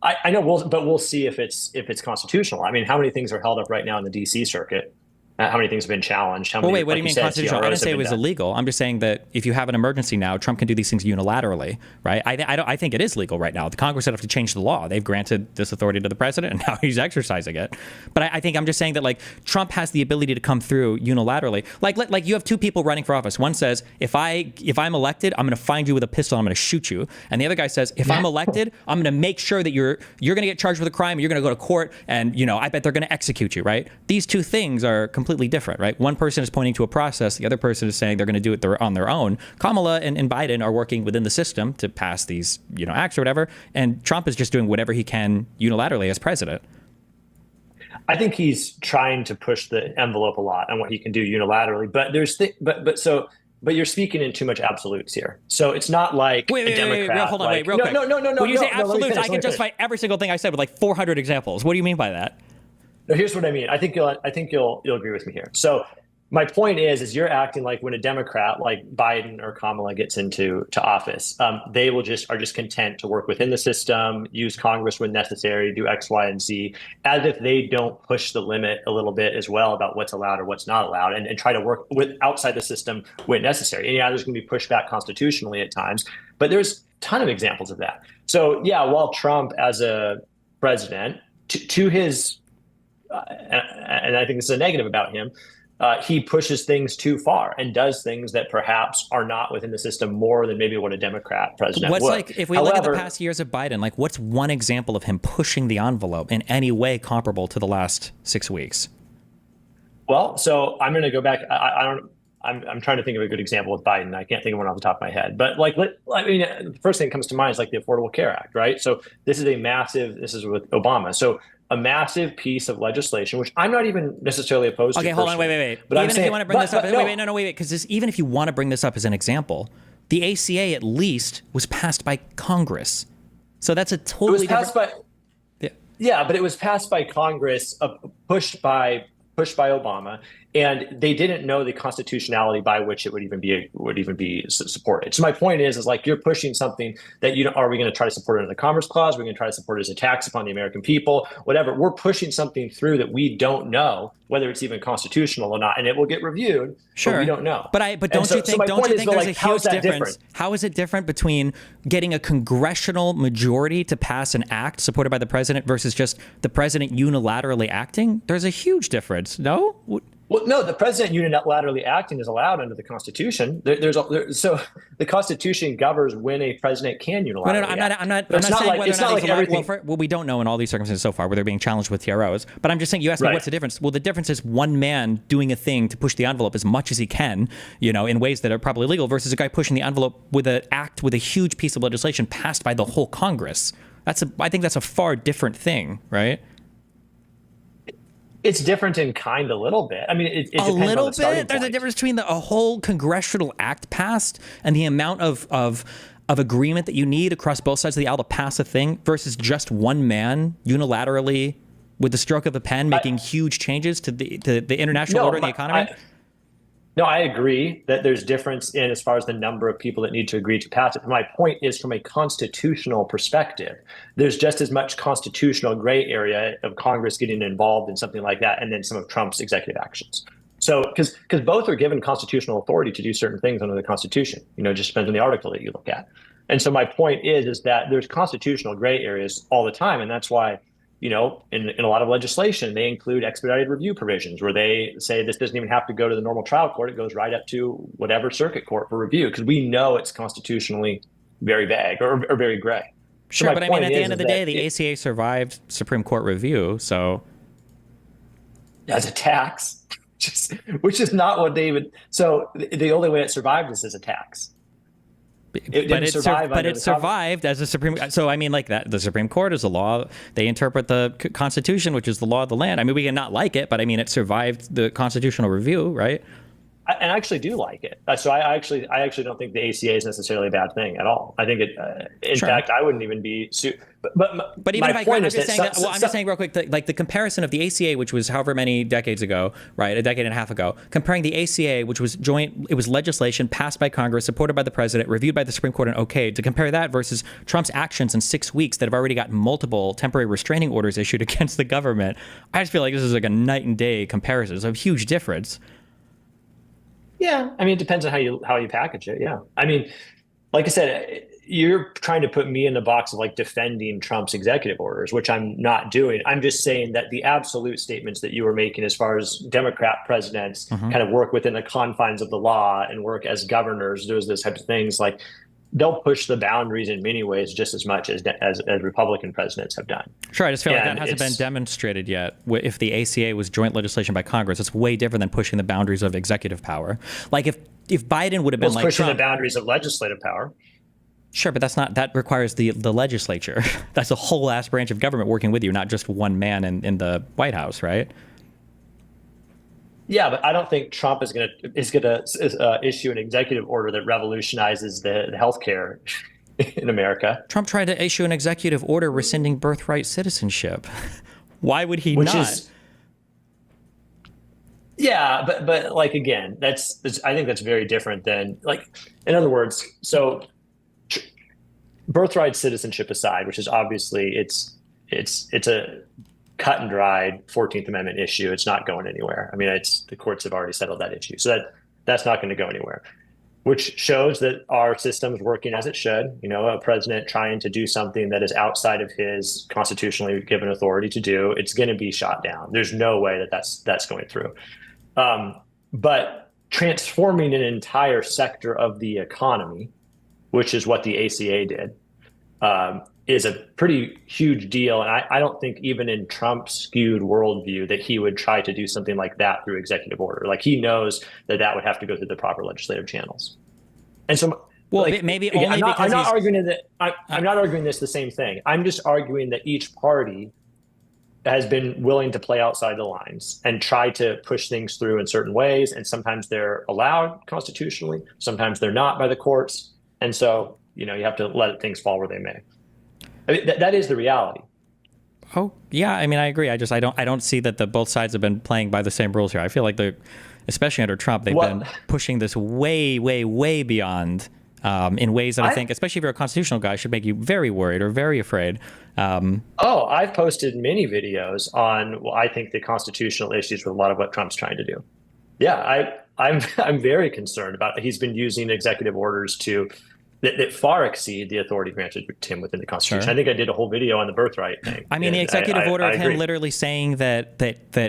I know, but we'll see if it's constitutional. I mean, how many things are held up right now in the D.C. circuit? How many things have been challenged? What do you mean constitutional? I didn't say it was illegal. I'm just saying that if you have an emergency now, Trump can do these things unilaterally, right? I think it is legal right now. The Congress would have to change the law. They've granted this authority to the president, and now he's exercising it. But I think I'm just saying that Trump has the ability to come through unilaterally. Like you have two people running for office. One says, if I'm elected, I'm going to find you with a pistol. I'm going to shoot you. And the other guy says, if I'm elected, I'm going to make sure that you're going to get charged with a crime. You're going to go to court, and I bet they're going to execute you, right? These two things are completely different, right? One person is pointing to a process. The other person is saying they're going to do it on their own. Kamala and Biden are working within the system to pass these, acts or whatever. And Trump is just doing whatever he can unilaterally as president. I think he's trying to push the envelope a lot on what he can do unilaterally. But you're speaking in too much absolutes here. So it's not like wait, hold on, real quick. No. When you say absolutes, I can justify every single thing I said with 400 examples. What do you mean by that? No, here's what I mean. I think you'll agree with me here. So my point is you're acting like when a Democrat like Biden or Kamala gets into office, they are just content to work within the system, use Congress when necessary, do X, Y, and Z, as if they don't push the limit a little bit as well about what's allowed or what's not allowed, and try to work with outside the system when necessary. And yeah, there's going to be pushback constitutionally at times, but there's a ton of examples of that. So yeah, while Trump as a president, to his and I think this is a negative about him, he pushes things too far and does things that perhaps are not within the system more than maybe what a Democrat president would. If we look at the past years of Biden, what's one example of him pushing the envelope in any way comparable to the last 6 weeks? Well, so I'm going to go back. I'm trying to think of a good example with Biden. I can't think of one off the top of my head. But the first thing that comes to mind is the Affordable Care Act, right? So this is with Obama. So a massive piece of legislation, which I'm not even necessarily opposed to. Okay, hold on, wait. But even if you want to bring this up, because even if you want to bring this up as an example, the ACA at least was passed by Congress. So that's a totally different. Yeah, but it was passed by Congress, pushed by Obama, and they didn't know the constitutionality by which it would even be supported. So my point is you're pushing something that are we going to try to support it under the Commerce Clause? We're going to try to support it as a tax upon the American people, whatever. We're pushing something through that we don't know whether it's even constitutional or not, and it will get reviewed. Sure, but we don't know. But don't you think there's a huge difference? How is it different between getting a congressional majority to pass an act supported by the president versus just the president unilaterally acting? There's a huge difference. No. Well, no, the president unilaterally acting is allowed under the Constitution. So the Constitution governs when a president can unilaterally act. I'm not saying whether or not he's allowed. Well, we don't know in all these circumstances so far where they're being challenged with TROs. But I'm just saying, you asked me what's the difference. Well, the difference is one man doing a thing to push the envelope as much as he can, in ways that are probably legal, versus a guy pushing the envelope with an act with a huge piece of legislation passed by the whole Congress. I think that's a far different thing, right? It's different in kind a little bit. I mean, it depends a little on the starting bit. There's point. a difference between a whole congressional act passed and the amount of agreement that you need across both sides of the aisle to pass a thing versus just one man unilaterally with the stroke of a pen making huge changes to the international order and the economy. No, I agree that there's difference in as far as the number of people that need to agree to pass it. But my point is from a constitutional perspective, there's just as much constitutional gray area of Congress getting involved in something like that, and then some of Trump's executive actions. So, because both are given constitutional authority to do certain things under the Constitution, it just depends on the article that you look at. And so my point is that there's constitutional gray areas all the time, and that's why in a lot of legislation, they include expedited review provisions where they say this doesn't even have to go to the normal trial court. It goes right up to whatever circuit court for review because we know it's constitutionally very vague or very gray. Sure, but I mean, at the end of the day, the ACA survived Supreme Court review, so. As a tax, which is not what they would. So the only way it survived is as a tax. It survived as a Supreme. So I mean, like that, the Supreme Court is a law. They interpret the Constitution, which is the law of the land. I mean, we can not like it, but I mean, it survived the constitutional review, right? And I actually do like it. So I actually don't think the ACA is necessarily a bad thing at all. I think it. In fact, I wouldn't even be. But even if I'm just saying that. Well, I'm just saying real quick, like the comparison of the ACA, which was however many decades ago, right, a decade and a half ago, comparing the ACA, which was it was legislation passed by Congress, supported by the president, reviewed by the Supreme Court, and okayed. To compare that versus Trump's actions in 6 weeks that have already got multiple temporary restraining orders issued against the government, I just feel like this is like a night and day comparison. It's a huge difference. Yeah, I mean, it depends on how you package it. Yeah, I mean, like I said, you're trying to put me in the box of like defending Trump's executive orders, which I'm not doing. I'm just saying that the absolute statements that you were making as far as Democrat presidents kind of work within the confines of the law and work as governors, those types of things, like they'll push the boundaries in many ways just as much as Republican presidents have done. Sure, I just feel like that hasn't been demonstrated yet. If the ACA was joint legislation by Congress, it's way different than pushing the boundaries of executive power. Like if Biden would have been like pushing Trump, the boundaries of legislative power. Sure, but that requires the legislature. That's a whole ass branch of government working with you, not just one man in the White House, right? Yeah, but I don't think Trump is going to issue an executive order that revolutionizes the healthcare in America. Trump tried to issue an executive order rescinding birthright citizenship. Why would he not? Yeah, but like again, that's I think that's very different than like, in other words, so birthright citizenship aside, which is obviously it's a cut and dried 14th Amendment issue. It's not going anywhere. I mean, the courts have already settled that issue. So that's not going to go anywhere, which shows that our system's working as it should. A president trying to do something that is outside of his constitutionally given authority to do, it's going to be shot down. There's no way that's going through. But transforming an entire sector of the economy, which is what the ACA did, is a pretty huge deal. And I don't think even in Trump's skewed worldview that he would try to do something like that through executive order. Like he knows that would have to go through the proper legislative channels. And so, maybe only I'm because not arguing that. I'm not arguing this the same thing. I'm just arguing that each party has been willing to play outside the lines and try to push things through in certain ways. And sometimes they're allowed constitutionally, sometimes they're not by the courts. And so, you have to let things fall where they may. I mean, that is the reality. Oh yeah, I mean, I agree. I don't see that both sides have been playing by the same rules here. I feel like especially under Trump, they've been pushing this way, way, way beyond in ways that I think, especially if you're a constitutional guy, should make you very worried or very afraid. I've posted many videos on I think the constitutional issues with a lot of what Trump's trying to do. Yeah, I'm very concerned about he's been using executive orders that far exceed the authority granted to him within the Constitution. Sure. I think I did a whole video on the birthright thing. I mean, the executive order of him literally saying that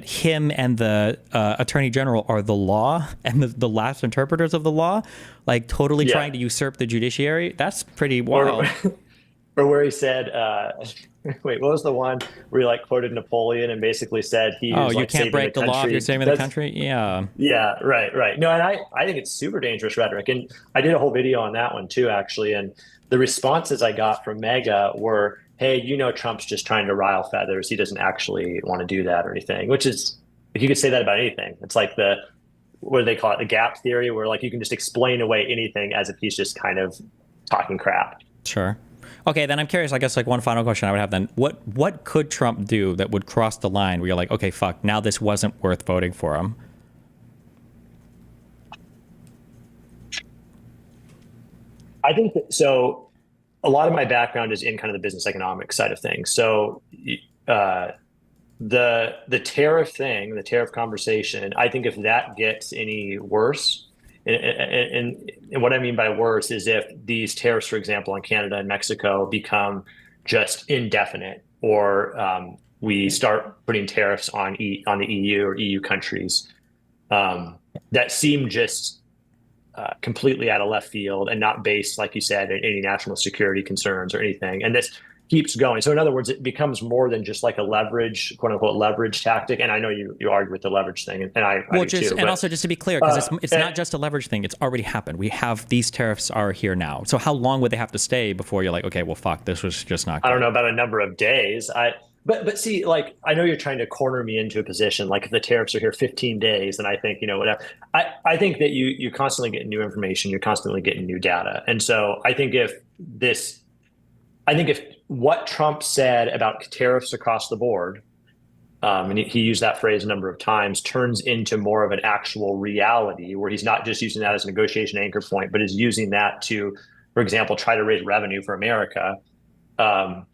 him and the attorney general are the law and the last interpreters of the law, like totally trying to usurp the judiciary. That's pretty wild. Or where he said, wait, what was the one where he like quoted Napoleon and basically said he was you like can't break the law if you're saving the country? Yeah. Yeah, right. No, and I think it's super dangerous rhetoric. And I did a whole video on that one too, actually. And the responses I got from Mega were, hey, Trump's just trying to rile feathers. He doesn't actually want to do that or anything, which is, if you could say that about anything, it's like what do they call it? The gap theory, where like you can just explain away anything as if he's just kind of talking crap. Sure. Okay, then I'm curious, I guess, like one final question I would have then. What could Trump do that would cross the line where you're like, okay, fuck, now this wasn't worth voting for him? I think that, so. A lot of my background is in kind of the business economics side of things. So uh, the tariff thing, the tariff conversation, I think if that gets any worse, and what I mean by worse is if these tariffs, for example, on Canada and Mexico become just indefinite, or we start putting tariffs on the EU or EU countries that seem just completely out of left field and not based, like you said, in any national security concerns or anything. And this keeps going. So in other words, it becomes more than just like a leverage, quote unquote, leverage tactic. And I know you argue with the leverage thing, and I do just too. and also just to be clear, because it's not just a leverage thing. It's already happened. We have these tariffs are here now. So how long would they have to stay before you're like, okay, well, fuck, this was just not good. I don't know about a number of days. But see, like I know you're trying to corner me into a position. Like if the tariffs are here 15 days, then I think whatever. I think that you constantly get new information, you're constantly getting new data, and so I think if what Trump said about tariffs across the board, and he used that phrase a number of times, turns into more of an actual reality where he's not just using that as a negotiation anchor point, but is using that to, for example, try to raise revenue for America.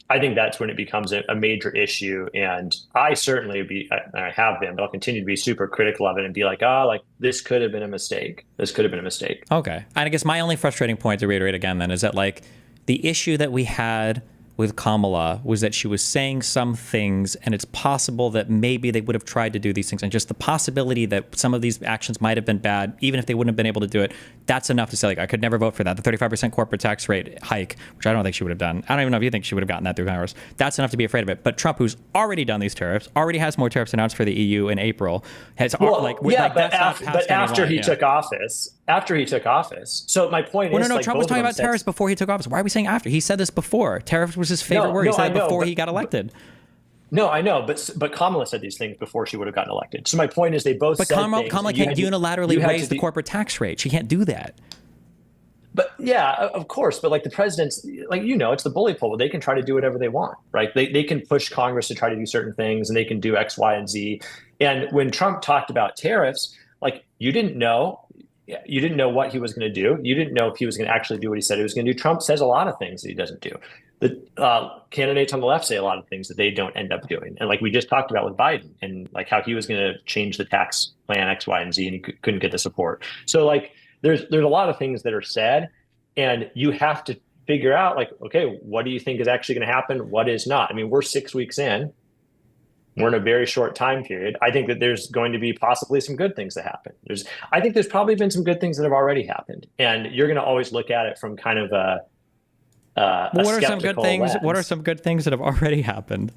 I think that's when it becomes a major issue. And I certainly I have been, but I'll continue to be super critical of it and be like, like this could have been a mistake. This could have been a mistake. Okay. And I guess my only frustrating point, to reiterate again then, is that like the issue that we had with Kamala was that she was saying some things, and it's possible that maybe they would have tried to do these things, and just the possibility that some of these actions might have been bad, even if they wouldn't have been able to do it, that's enough to say, like, I could never vote for that. The 35% corporate tax rate hike, which I don't think she would have done. I don't even know if you think she would have gotten that through Congress. That's enough to be afraid of it. But Trump, who's already done these tariffs, already has more tariffs announced for the EU in April, has after he took office. So my point is, no, like, Trump was talking about tariffs before he took office. Why are we saying after? He said this before. Tariffs was his favorite word. He said it before he got elected. No, I know, but Kamala said these things before she would have gotten elected. So my point is, they both. But Kamala can't unilaterally raise the corporate tax rate. She can't do that. But yeah, of course. But like the president's, like, it's the bully pulpit. They can try to do whatever they want, right? They can push Congress to try to do certain things, and they can do X, Y, and Z. And when Trump talked about tariffs, like you didn't know what he was going to do. You didn't know if he was going to actually do what he said he was going to do. Trump says a lot of things that he doesn't do. The candidates on the left say a lot of things that they don't end up doing. And like we just talked about with Biden, and like how he was going to change the tax plan X, Y, and Z, and he couldn't get the support. So like there's a lot of things that are said, and you have to figure out, like, okay, what do you think is actually going to happen? What is not? I mean, we're 6 weeks in. We're in a very short time period. I think that there's going to be possibly some good things that happen. I think there's probably been some good things that have already happened, and you're going to always look at it from kind of what are some good things? lens. What are some good things that have already happened?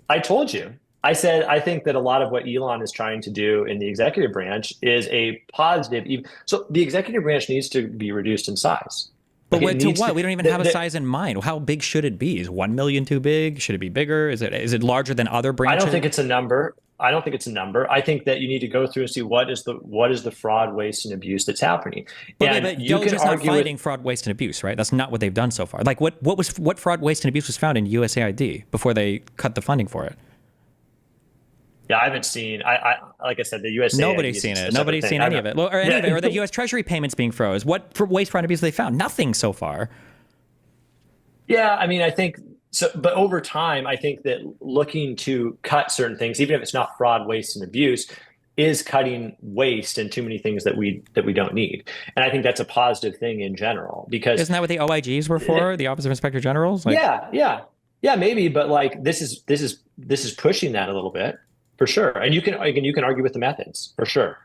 I told you. I said I think that a lot of what Elon is trying to do in the executive branch is a positive. So the executive branch needs to be reduced in size. But to what? We don't even have a size in mind. How big should it be? Is 1 million too big? Should it be bigger? Is it larger than other branches? I don't think it's a number. I think that you need to go through and see what is the fraud, waste, and abuse that's happening. But DOGE is not finding fraud, waste, and abuse, right? That's not what they've done so far. Like what fraud, waste, and abuse was found in USAID before they cut the funding for it? Yeah, I haven't seen. Like I said, the USAID. Nobody's seen it. Nobody's seen any of it. Or any of it. Or the U.S. Treasury payments being froze. What for waste, fraud, and abuse have they found? Nothing so far. Yeah, I mean, I think so. But over time, I think that looking to cut certain things, even if it's not fraud, waste, and abuse, is cutting waste and too many things that we don't need. And I think that's a positive thing in general, because isn't that what the OIGs were for? The Office of Inspector Generals? Like, yeah, maybe. But like this is pushing that a little bit. For sure. And you can argue with the methods, for sure.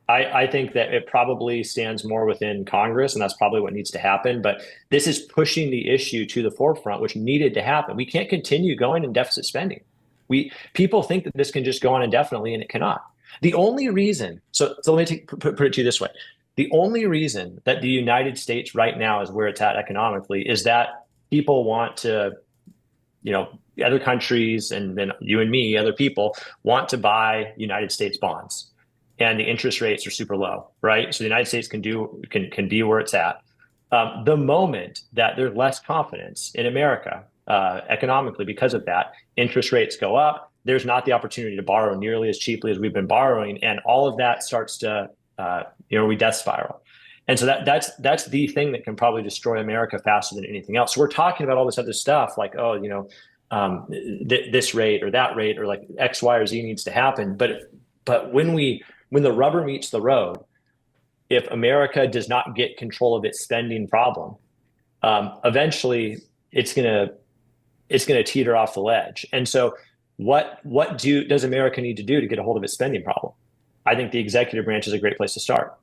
I think that it probably stands more within Congress, and that's probably what needs to happen. But this is pushing the issue to the forefront, which needed to happen. We can't continue going in deficit spending. People think that this can just go on indefinitely, and it cannot. The only reason, so let me put it to you this way. The only reason that the United States right now is where it's at economically is that people want to, other countries, and then you and me, other people, want to buy United States bonds, and the interest rates are super low, right? So the United States can be where it's at. The moment that there's less confidence in America economically because of that, interest rates go up. There's not the opportunity to borrow nearly as cheaply as we've been borrowing, and all of that starts to we death spiral. And so that's the thing that can probably destroy America faster than anything else. So we're talking about all this other stuff like, oh, this rate or that rate or like X, Y, or Z needs to happen. But when the rubber meets the road, if America does not get control of its spending problem, eventually it's gonna teeter off the ledge. And so what does America need to do to get a hold of its spending problem? I think the executive branch is a great place to start.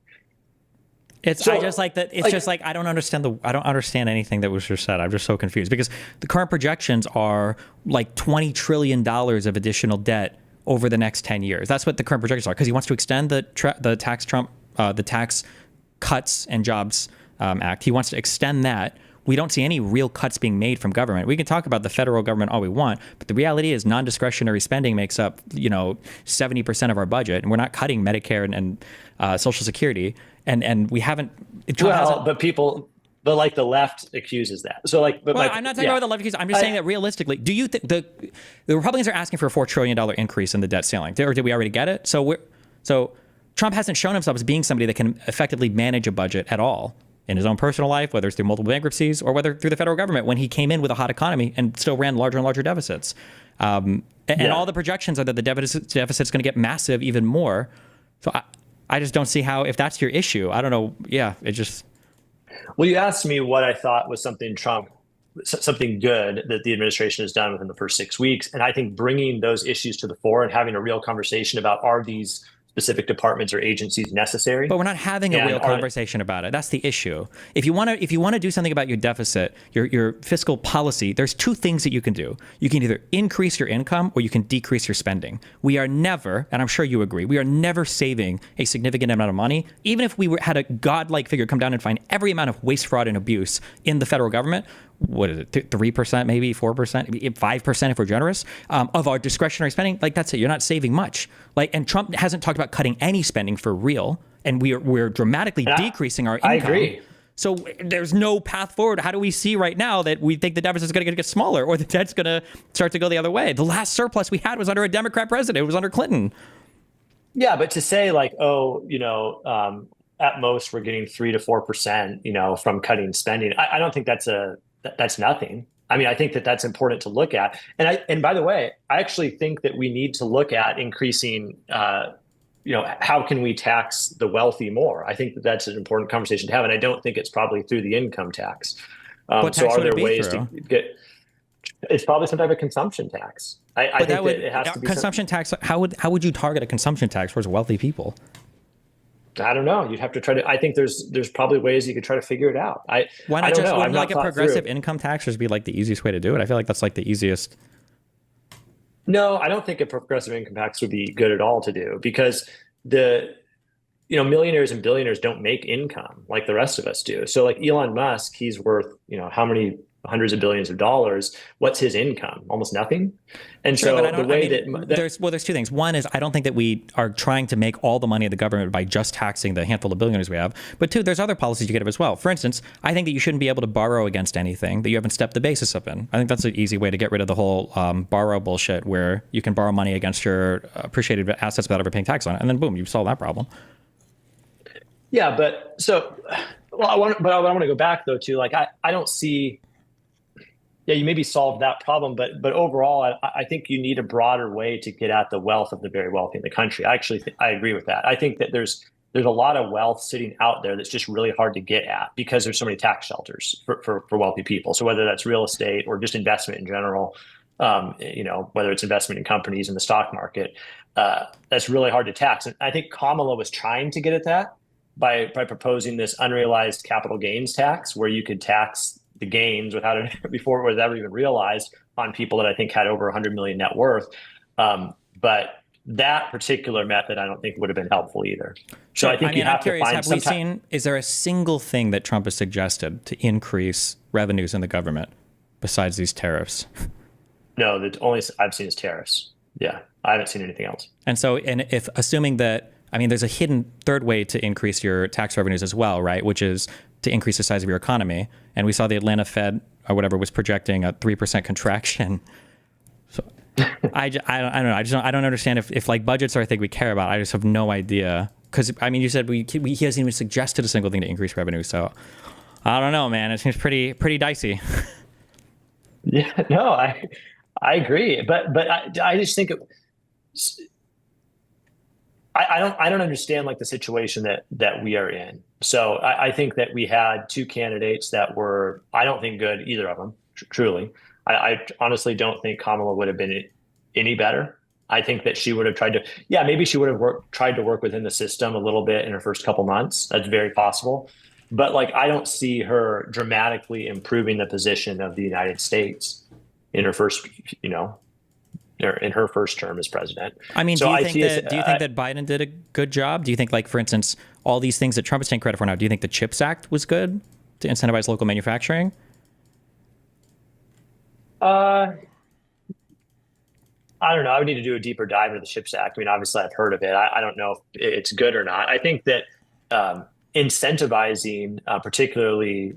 I just like that. It's just like I don't understand anything that was just said. I'm just so confused because the current projections are like $20 trillion of additional debt over the next 10 years. That's what the current projections are because he wants to extend the Tax Cuts and Jobs Act. He wants to extend that. We don't see any real cuts being made from government. We can talk about the federal government all we want, but the reality is non-discretionary spending makes up 70% of our budget, and we're not cutting Medicare and Social Security. And we haven't. But like the left accuses that. So like, I'm not talking about the left accuses. I'm just saying that realistically, do you think the Republicans are asking for a $4 trillion increase in the debt ceiling, or did we already get it? So Trump hasn't shown himself as being somebody that can effectively manage a budget at all in his own personal life, whether it's through multiple bankruptcies or whether through the federal government when he came in with a hot economy and still ran larger and larger deficits. And all the projections are that the deficit's going to get massive even more. So I just don't see how, if that's your issue, I don't know. Yeah, it just. Well, you asked me what I thought was something good that the administration has done within the first 6 weeks. And I think bringing those issues to the fore and having a real conversation about are these specific departments or agencies necessary. But we're not having a real conversation about it. That's the issue. If you want to do something about your deficit, your fiscal policy, there's two things that you can do. You can either increase your income or you can decrease your spending. We are never, and I'm sure you agree, we are never saving a significant amount of money. Even if we had a godlike figure come down and find every amount of waste, fraud, and abuse in the federal government, what is it, 3%, maybe 4%, 5% if we're generous, of our discretionary spending, like that's it. You're not saving much. And Trump hasn't talked about cutting any spending for real, and we're dramatically decreasing our income. I agree. So there's no path forward. How do we see right now that we think the deficit is going to get smaller or the debt's going to start to go the other way? The last surplus we had was under a Democrat president. It was under Clinton. Yeah, but to say like, at most we're getting 3 to 4%, from cutting spending, I don't think that's nothing. I mean, I think that's important to look at. And by the way, I actually think that we need to look at increasing, how can we tax the wealthy more? I think that's an important conversation to have. And I don't think it's probably through the income tax. So are there ways to get, it's probably some type of consumption tax. I think that it has to be consumption tax. How would you target a consumption tax towards wealthy people? I don't know. You'd have to try to. I think there's probably ways you could try to figure it out. Why not just wouldn't like a progressive income tax just be like the easiest way to do it? I feel like that's like the easiest. No, I don't think a progressive income tax would be good at all to do because millionaires and billionaires don't make income like the rest of us do. So like Elon Musk, he's worth how many hundreds of billions of dollars. What's his income? Almost nothing. And sure, so the way there's two things. One is I don't think that we are trying to make all the money of the government by just taxing the handful of billionaires we have. But two, there's other policies you could have as well. For instance, I think that you shouldn't be able to borrow against anything that you haven't stepped the basis up in. I think that's an easy way to get rid of the whole borrow bullshit where you can borrow money against your appreciated assets without ever paying tax on it. And then boom, you solve that problem. Yeah, but I want to go back though to like, I don't see. Yeah, you maybe solve that problem, but overall, I think you need a broader way to get at the wealth of the very wealthy in the country. I agree with that. I think that there's a lot of wealth sitting out there that's just really hard to get at because there's so many tax shelters for wealthy people. So whether that's real estate or just investment in general, whether it's investment in companies in the stock market, that's really hard to tax. And I think Kamala was trying to get at that by proposing this unrealized capital gains tax where you could tax the gains before it was ever even realized on people that I think had over 100 million net worth. But that particular method, I don't think would have been helpful either. So I think you have to find is there a single thing that Trump has suggested to increase revenues in the government besides these tariffs? No, the only I've seen is tariffs. Yeah, I haven't seen anything else. And if assuming that, there's a hidden third way to increase your tax revenues as well, right? Which is to increase the size of your economy. And we saw the Atlanta Fed or whatever was projecting a 3% contraction. So I don't know. I don't understand if like budgets are a thing we care about. I just have no idea Because I mean, you said he hasn't even suggested a single thing to increase revenue. So I don't know, man. It seems pretty dicey. Yeah, no, I agree, but I just think I don't understand like the situation that we are in. So I think that we had two candidates that were, I don't think good, either of them, truly. I honestly don't think Kamala would have been any better. I think that she would have tried to, yeah, maybe she would have tried to work within the system a little bit in her first couple months. That's very possible. But like, I don't see her dramatically improving the position of the United States in her first, in her first term as president. I mean, do you think that Biden did a good job? Do you think, like, for instance, all these things that Trump is taking credit for now, do you think the CHIPS Act was good to incentivize local manufacturing? I don't know. I would need to do a deeper dive into the CHIPS Act. I mean, obviously I've heard of it. I don't know if it's good or not. I think that incentivizing particularly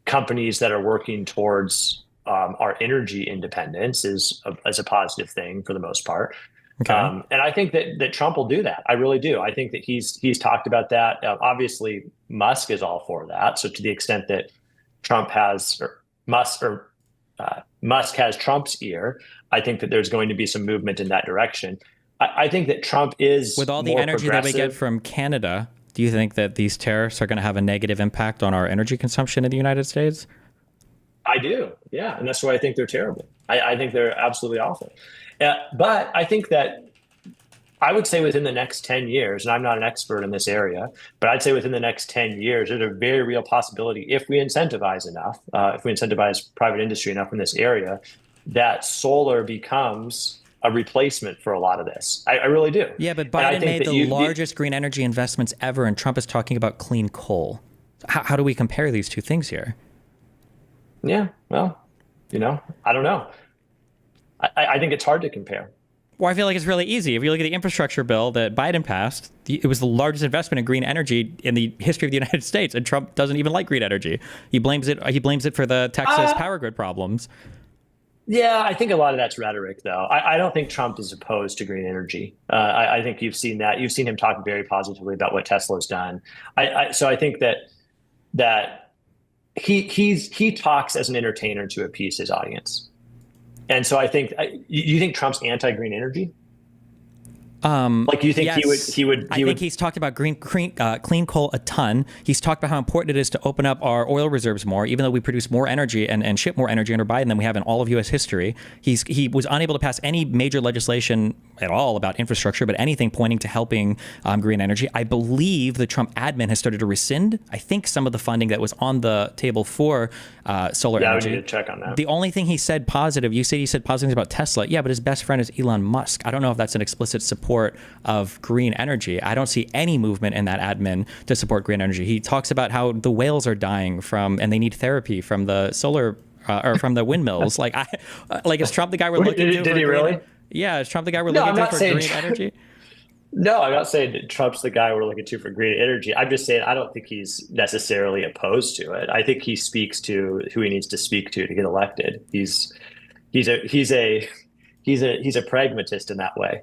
companies that are working towards our energy independence is a positive thing for the most part. Okay. And I think that Trump will do that. I really do. I think that he's talked about that. Obviously, Musk is all for that. So to the extent that Musk has Trump's ear, I think that there's going to be some movement in that direction. I think that Trump is, with all the energy that we get from Canada, do you think that these tariffs are going to have a negative impact on our energy consumption in the United States? I do. Yeah. And that's why I think they're terrible. I think they're absolutely awful. But I think that I would say within the next 10 years, and I'm not an expert in this area, but I'd say within the next 10 years, there's a very real possibility if we incentivize enough, if we incentivize private industry enough in this area, that solar becomes a replacement for a lot of this. I really do. Yeah, but Biden made the largest green energy investments ever, and Trump is talking about clean coal. How do we compare these two things here? Yeah, well, I don't know. I think it's hard to compare. Well, I feel like it's really easy. If you look at the infrastructure bill that Biden passed, it was the largest investment in green energy in the history of the United States, and Trump doesn't even like green energy. He blames it for the Texas power grid problems. Yeah, I think a lot of that's rhetoric, though. I don't think Trump is opposed to green energy. I think you've seen that. You've seen him talk very positively about what Tesla's done. So I think that he talks as an entertainer to appease his audience. And so I think, you think Trump's anti-green energy? Like, you think yes. he would? I think he's talked about clean coal a ton. He's talked about how important it is to open up our oil reserves more, even though we produce more energy and ship more energy under Biden than we have in all of U.S. history. He was unable to pass any major legislation at all about infrastructure, but anything pointing to helping green energy. I believe the Trump admin has started to rescind, I think, some of the funding that was on the table for solar energy. Yeah, I would need to check on that. The only thing he said positive, he said positive things about Tesla. Yeah, but his best friend is Elon Musk. I don't know if that's an explicit support of green energy. I don't see any movement in that admin to support green energy. He talks about how the whales are dying and they need therapy from the solar or from the windmills. Is Trump the guy we're looking to? Did he really? Yeah, is Trump the guy we're looking to for green energy? No, I'm not saying that Trump's the guy we're looking to for green energy. I'm just saying I don't think he's necessarily opposed to it. I think he speaks to who he needs to speak to get elected. He's a pragmatist in that way.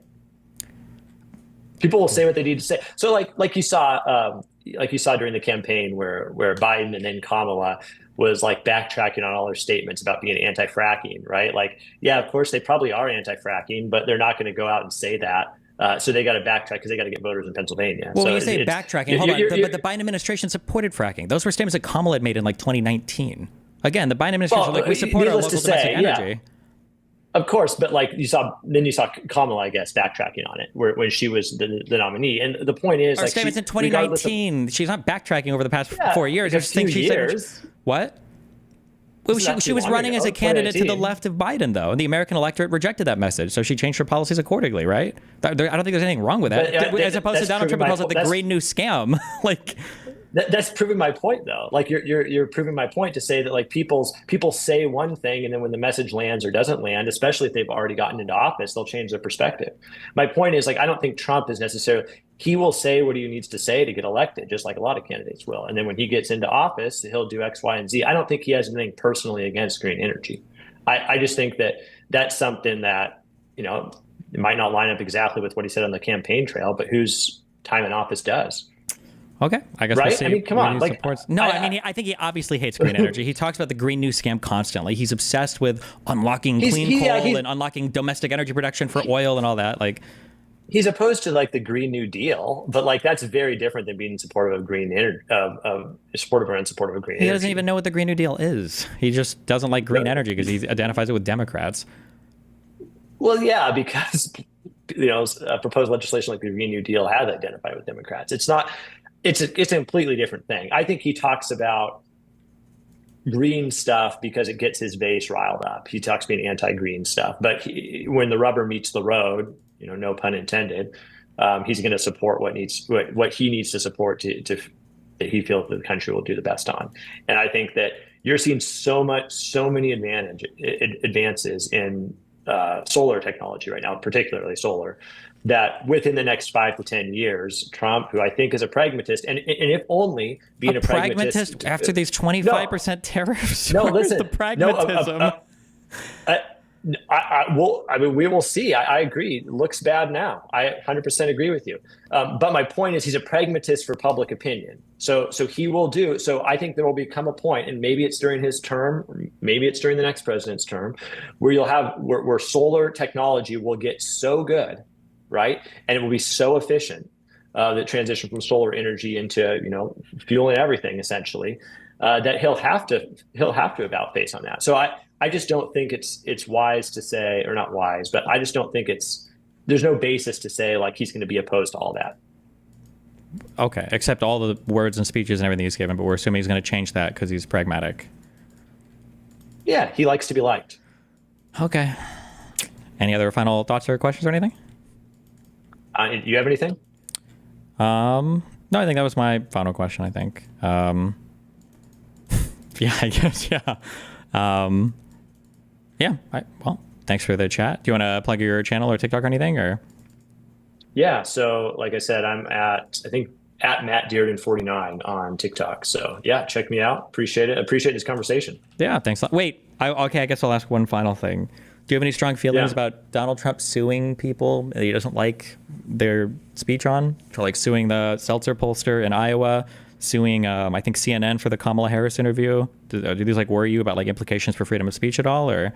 People will say what they need to say. So like you saw during the campaign where Biden and then Kamala was like backtracking on all their statements about being anti-fracking, right? Like, yeah, of course they probably are anti-fracking, but they're not going to go out and say that. So they got to backtrack because they got to get voters in Pennsylvania. Well, when you say backtracking, hold on. But the Biden administration supported fracking. Those were statements that Kamala had made in 2019. Again, the Biden administration we support our local domestic energy. Yeah. Of course, but you saw Kamala, I guess, backtracking on it when she was the nominee. And the point is, our statements in 2019. She's not backtracking over the past 4 years. A few years. What? Well, she was running as a candidate to the left of Biden, though, and the American electorate rejected that message, so she changed her policies accordingly, right? I don't think there's anything wrong with that. As opposed to Donald Trump calls it the great new scam. That's proving my point, though. Like you're proving my point to say that people say one thing, and then when the message lands or doesn't land, especially if they've already gotten into office, they'll change their perspective. My point is, I don't think Trump is necessarily. He will say what he needs to say to get elected, just like a lot of candidates will. And then when he gets into office, he'll do X, Y, and Z. I don't think he has anything personally against green energy. I just think that that's something that it might not line up exactly with what he said on the campaign trail, but who's time in office does. Okay, I guess we'll Right? see. I mean, come on. Like, supports. No, I mean, I think he obviously hates green energy. He talks about the Green New Scam constantly. He's obsessed with unlocking clean coal and unlocking domestic energy production for oil and all that. Like, he's opposed to like the Green New Deal, but like that's very different than being supportive of green energy, supportive or unsupportive of green he energy. doesn't even know what the Green New Deal is. He just doesn't like green energy because he identifies it with Democrats. Well, yeah, because proposed legislation like the Green New Deal has identified with Democrats. It's not. It's a completely different thing. I think he talks about green stuff because it gets his base riled up. He talks being anti-green stuff, but when the rubber meets the road, no pun intended, he's going to support what he needs to support to that he feels that the country will do the best on. And I think that you're seeing so many advances in solar technology right now, particularly solar, that within the next 5 to 10 years, Trump, who I think is a pragmatist, and if only being a pragmatist after these 25% tariffs. No, listen, the pragmatism. We will see. I agree. It looks bad now. I 100% agree with you. But my point is, he's a pragmatist for public opinion. So he will do. So I think there will become a point, and maybe it's during his term, or maybe it's during the next president's term, where where solar technology will get so good, right, and it will be so efficient, the transition from solar energy into fueling everything essentially, that he'll have to about face on that. So I just don't think it's wise to say, or not wise, but I just don't think there's no basis to say like he's going to be opposed to all that. Okay, except all the words and speeches and everything he's given, but we're assuming he's going to change that because he's pragmatic. Yeah, he likes to be liked. Okay. Any other final thoughts or questions or anything? You have anything? No, I think that was my final question, I think. Yeah, I guess, yeah. Yeah, well, thanks for the chat. Do you want to plug your channel or TikTok or anything, or? Yeah, so like I said, I'm at Matt Dearden 49 on TikTok. So yeah, check me out. Appreciate it. Appreciate this conversation. Yeah, thanks. Wait, okay, I guess I'll ask one final thing. Do you have any strong feelings about Donald Trump suing people that he doesn't like their speech on? So like suing the Seltzer pollster in Iowa, suing, I think, CNN for the Kamala Harris interview. Do these like worry you about like implications for freedom of speech at all, or?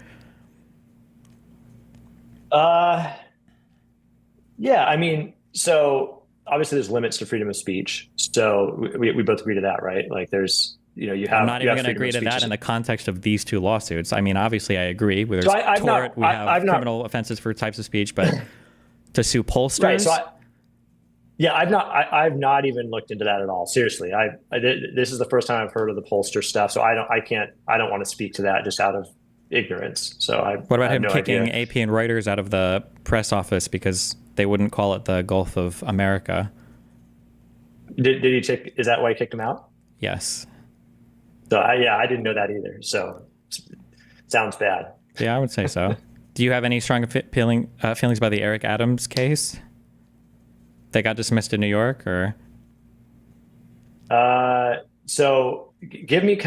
Yeah, I mean, so obviously there's limits to freedom of speach. So we both agree to that, right? Like there's, you have. I'm not even going to agree to that in the context of these two lawsuits. I mean, obviously I agree. We have criminal offenses for types of speech, but to sue pollsters. Right. So I've not even looked into that at all. Seriously. This is the first time I've heard of the pollster stuff. So I don't want to speak to that just out of ignorance. So what about him kicking AP and Reuters out of the press office because they wouldn't call it the Gulf of America? Did he is that why he kicked him out? Yes. So I didn't know that either. So sounds bad. Yeah, I would say so. Do you have any strong feelings about the Eric Adams case? They got dismissed in New York, or? So get me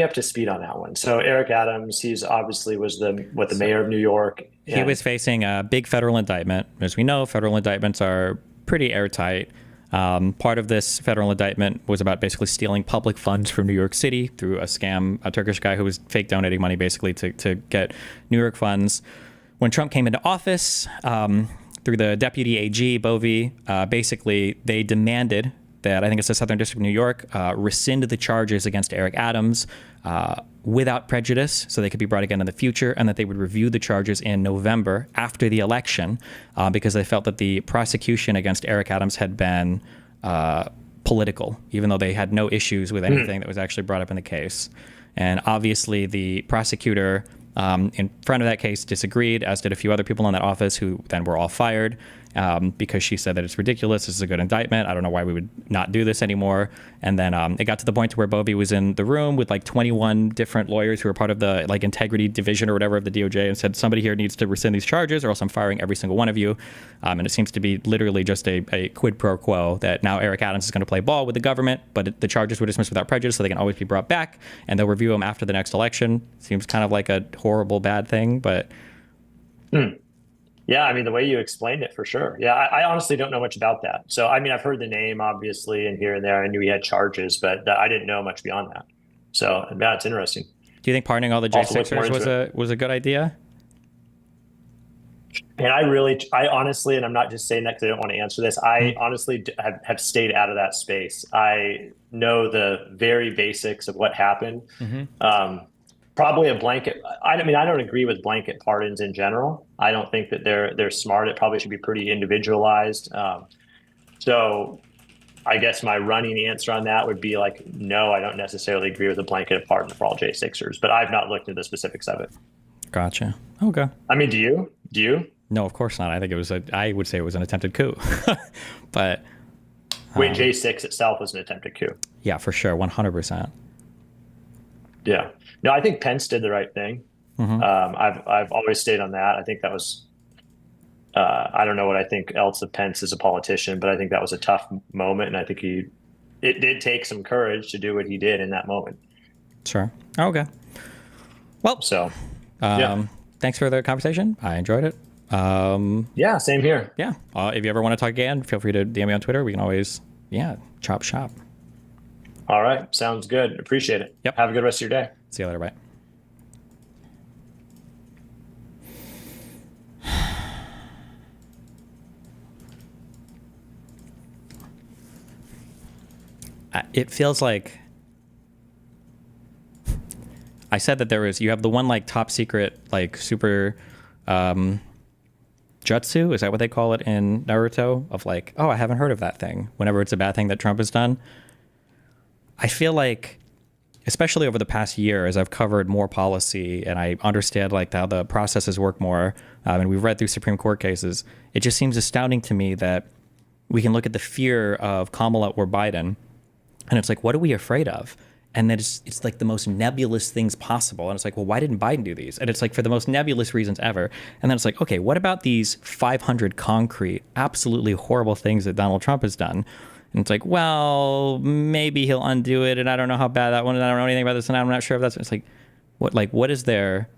up to speed on that one. So Eric Adams, he's obviously was the mayor of New York. He was facing a big federal indictment. As we know, federal indictments are pretty airtight. Part of this federal indictment was about basically stealing public funds from New York City through a scam, a Turkish guy who was fake donating money basically to get New York funds. When Trump came into office, through the deputy AG, Bovee, basically they demanded that, I think it's the Southern District of New York, rescind the charges against Eric Adams without prejudice so they could be brought again in the future, and that they would review the charges in November after the election because they felt that the prosecution against Eric Adams had been political, even though they had no issues with anything that was actually brought up in the case. And obviously the prosecutor in front of that case disagreed, as did a few other people in that office who then were all fired because she said that it's ridiculous. This is a good indictment. I don't know why we would not do this anymore. And then it got to the point to where Bovee was in the room with like 21 different lawyers who were part of the like integrity division or whatever of the DOJ and said, somebody here needs to rescind these charges or else I'm firing every single one of you. And it seems to be literally just a quid pro quo that now Eric Adams is going to play ball with the government, but the charges were dismissed without prejudice so they can always be brought back and they'll review them after the next election. Seems kind of like a horrible, bad thing, but... Yeah, I mean, the way you explained it for sure. Yeah, I honestly don't know much about that. So, I mean, I've heard the name obviously and here and there. I knew he had charges, but I didn't know much beyond that. So, yeah, it's interesting. Do you think pardoning all the Also look more J6ers into it. was a good idea? And I honestly, and I'm not just saying that because I don't want to answer this, I honestly have stayed out of that space. I know the very basics of what happened. Mm-hmm. Probably a blanket. I mean, I don't agree with blanket pardons in general. I don't think that they're smart. It probably should be pretty individualized. So I guess my running answer on that would be like, no, I don't necessarily agree with a blanket pardon for all J6ers, but I've not looked into the specifics of it. Gotcha. Okay. I mean, do you? Do you? No, of course not. I think I would say it was an attempted coup. But Wait, J6 itself was an attempted coup. yeah, for sure. 100%. Yeah. No, I think Pence did the right thing. Mm-hmm. I've always stayed on that. I think that was I don't know what I think else of Pence as a politician, but I think that was a tough moment, and I think it did take some courage to do what he did in that moment. Sure. Okay. Well, So, yeah, thanks for the conversation. I enjoyed it. yeah, same here. Yeah. If you ever want to talk again, feel free to DM me on Twitter. We can always, chop shop. All right, sounds good. Appreciate it. Yep. Have a good rest of your day. See you later. Bye. It feels like I said that you have the one like top secret, like super jutsu. Is that what they call it in Naruto? Of like, oh, I haven't heard of that thing. Whenever it's a bad thing that Trump has done. I feel like, especially over the past year, as I've covered more policy and I understand like how the processes work more, and we've read through Supreme Court cases, it just seems astounding to me that we can look at the fear of Kamala or Biden, and it's like, what are we afraid of? And then it's like the most nebulous things possible. And it's like, well, why didn't Biden do these? And it's like for the most nebulous reasons ever. And then it's like, okay, what about these 500 concrete, absolutely horrible things that Donald Trump has done? And it's like, well, maybe he'll undo it. And I don't know how bad that one is. I don't know anything about this. And I'm not sure if that's, it's like, what is there?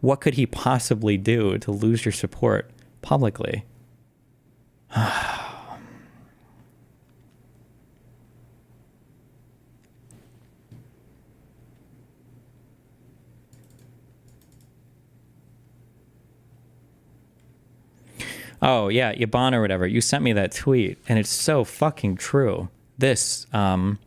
What could he possibly do to lose your support publicly? Oh, yeah, Yabon or whatever. You sent me that tweet, and it's so fucking true. This, some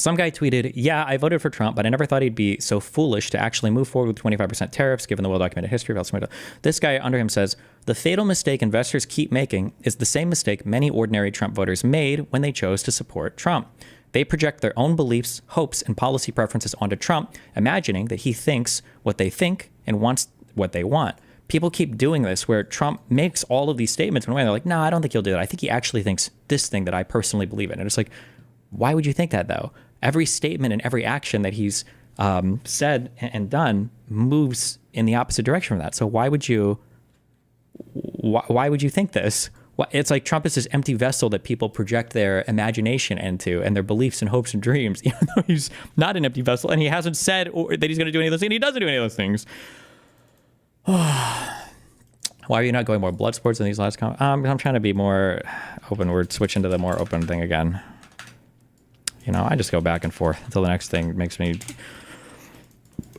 guy tweeted, yeah, I voted for Trump, but I never thought he'd be so foolish to actually move forward with 25% tariffs, given the well-documented history of El Salvador. This guy under him says, the fatal mistake investors keep making is the same mistake many ordinary Trump voters made when they chose to support Trump. They project their own beliefs, hopes, and policy preferences onto Trump, imagining that he thinks what they think and wants what they want. People keep doing this where Trump makes all of these statements and they're like, no, I don't think he'll do that. I think he actually thinks this thing that I personally believe in. And it's like, why would you think that, though? Every statement and every action that he's said and done moves in the opposite direction from that. So why would you think this? It's like Trump is this empty vessel that people project their imagination into and their beliefs and hopes and dreams, even though he's not an empty vessel and he hasn't said that he's going to do any of those things. And he doesn't do any of those things. Why are you not going more blood sports in these last comments? I'm trying to be more open. We're switching to the more open thing again. I just go back and forth until the next thing makes me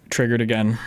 triggered again.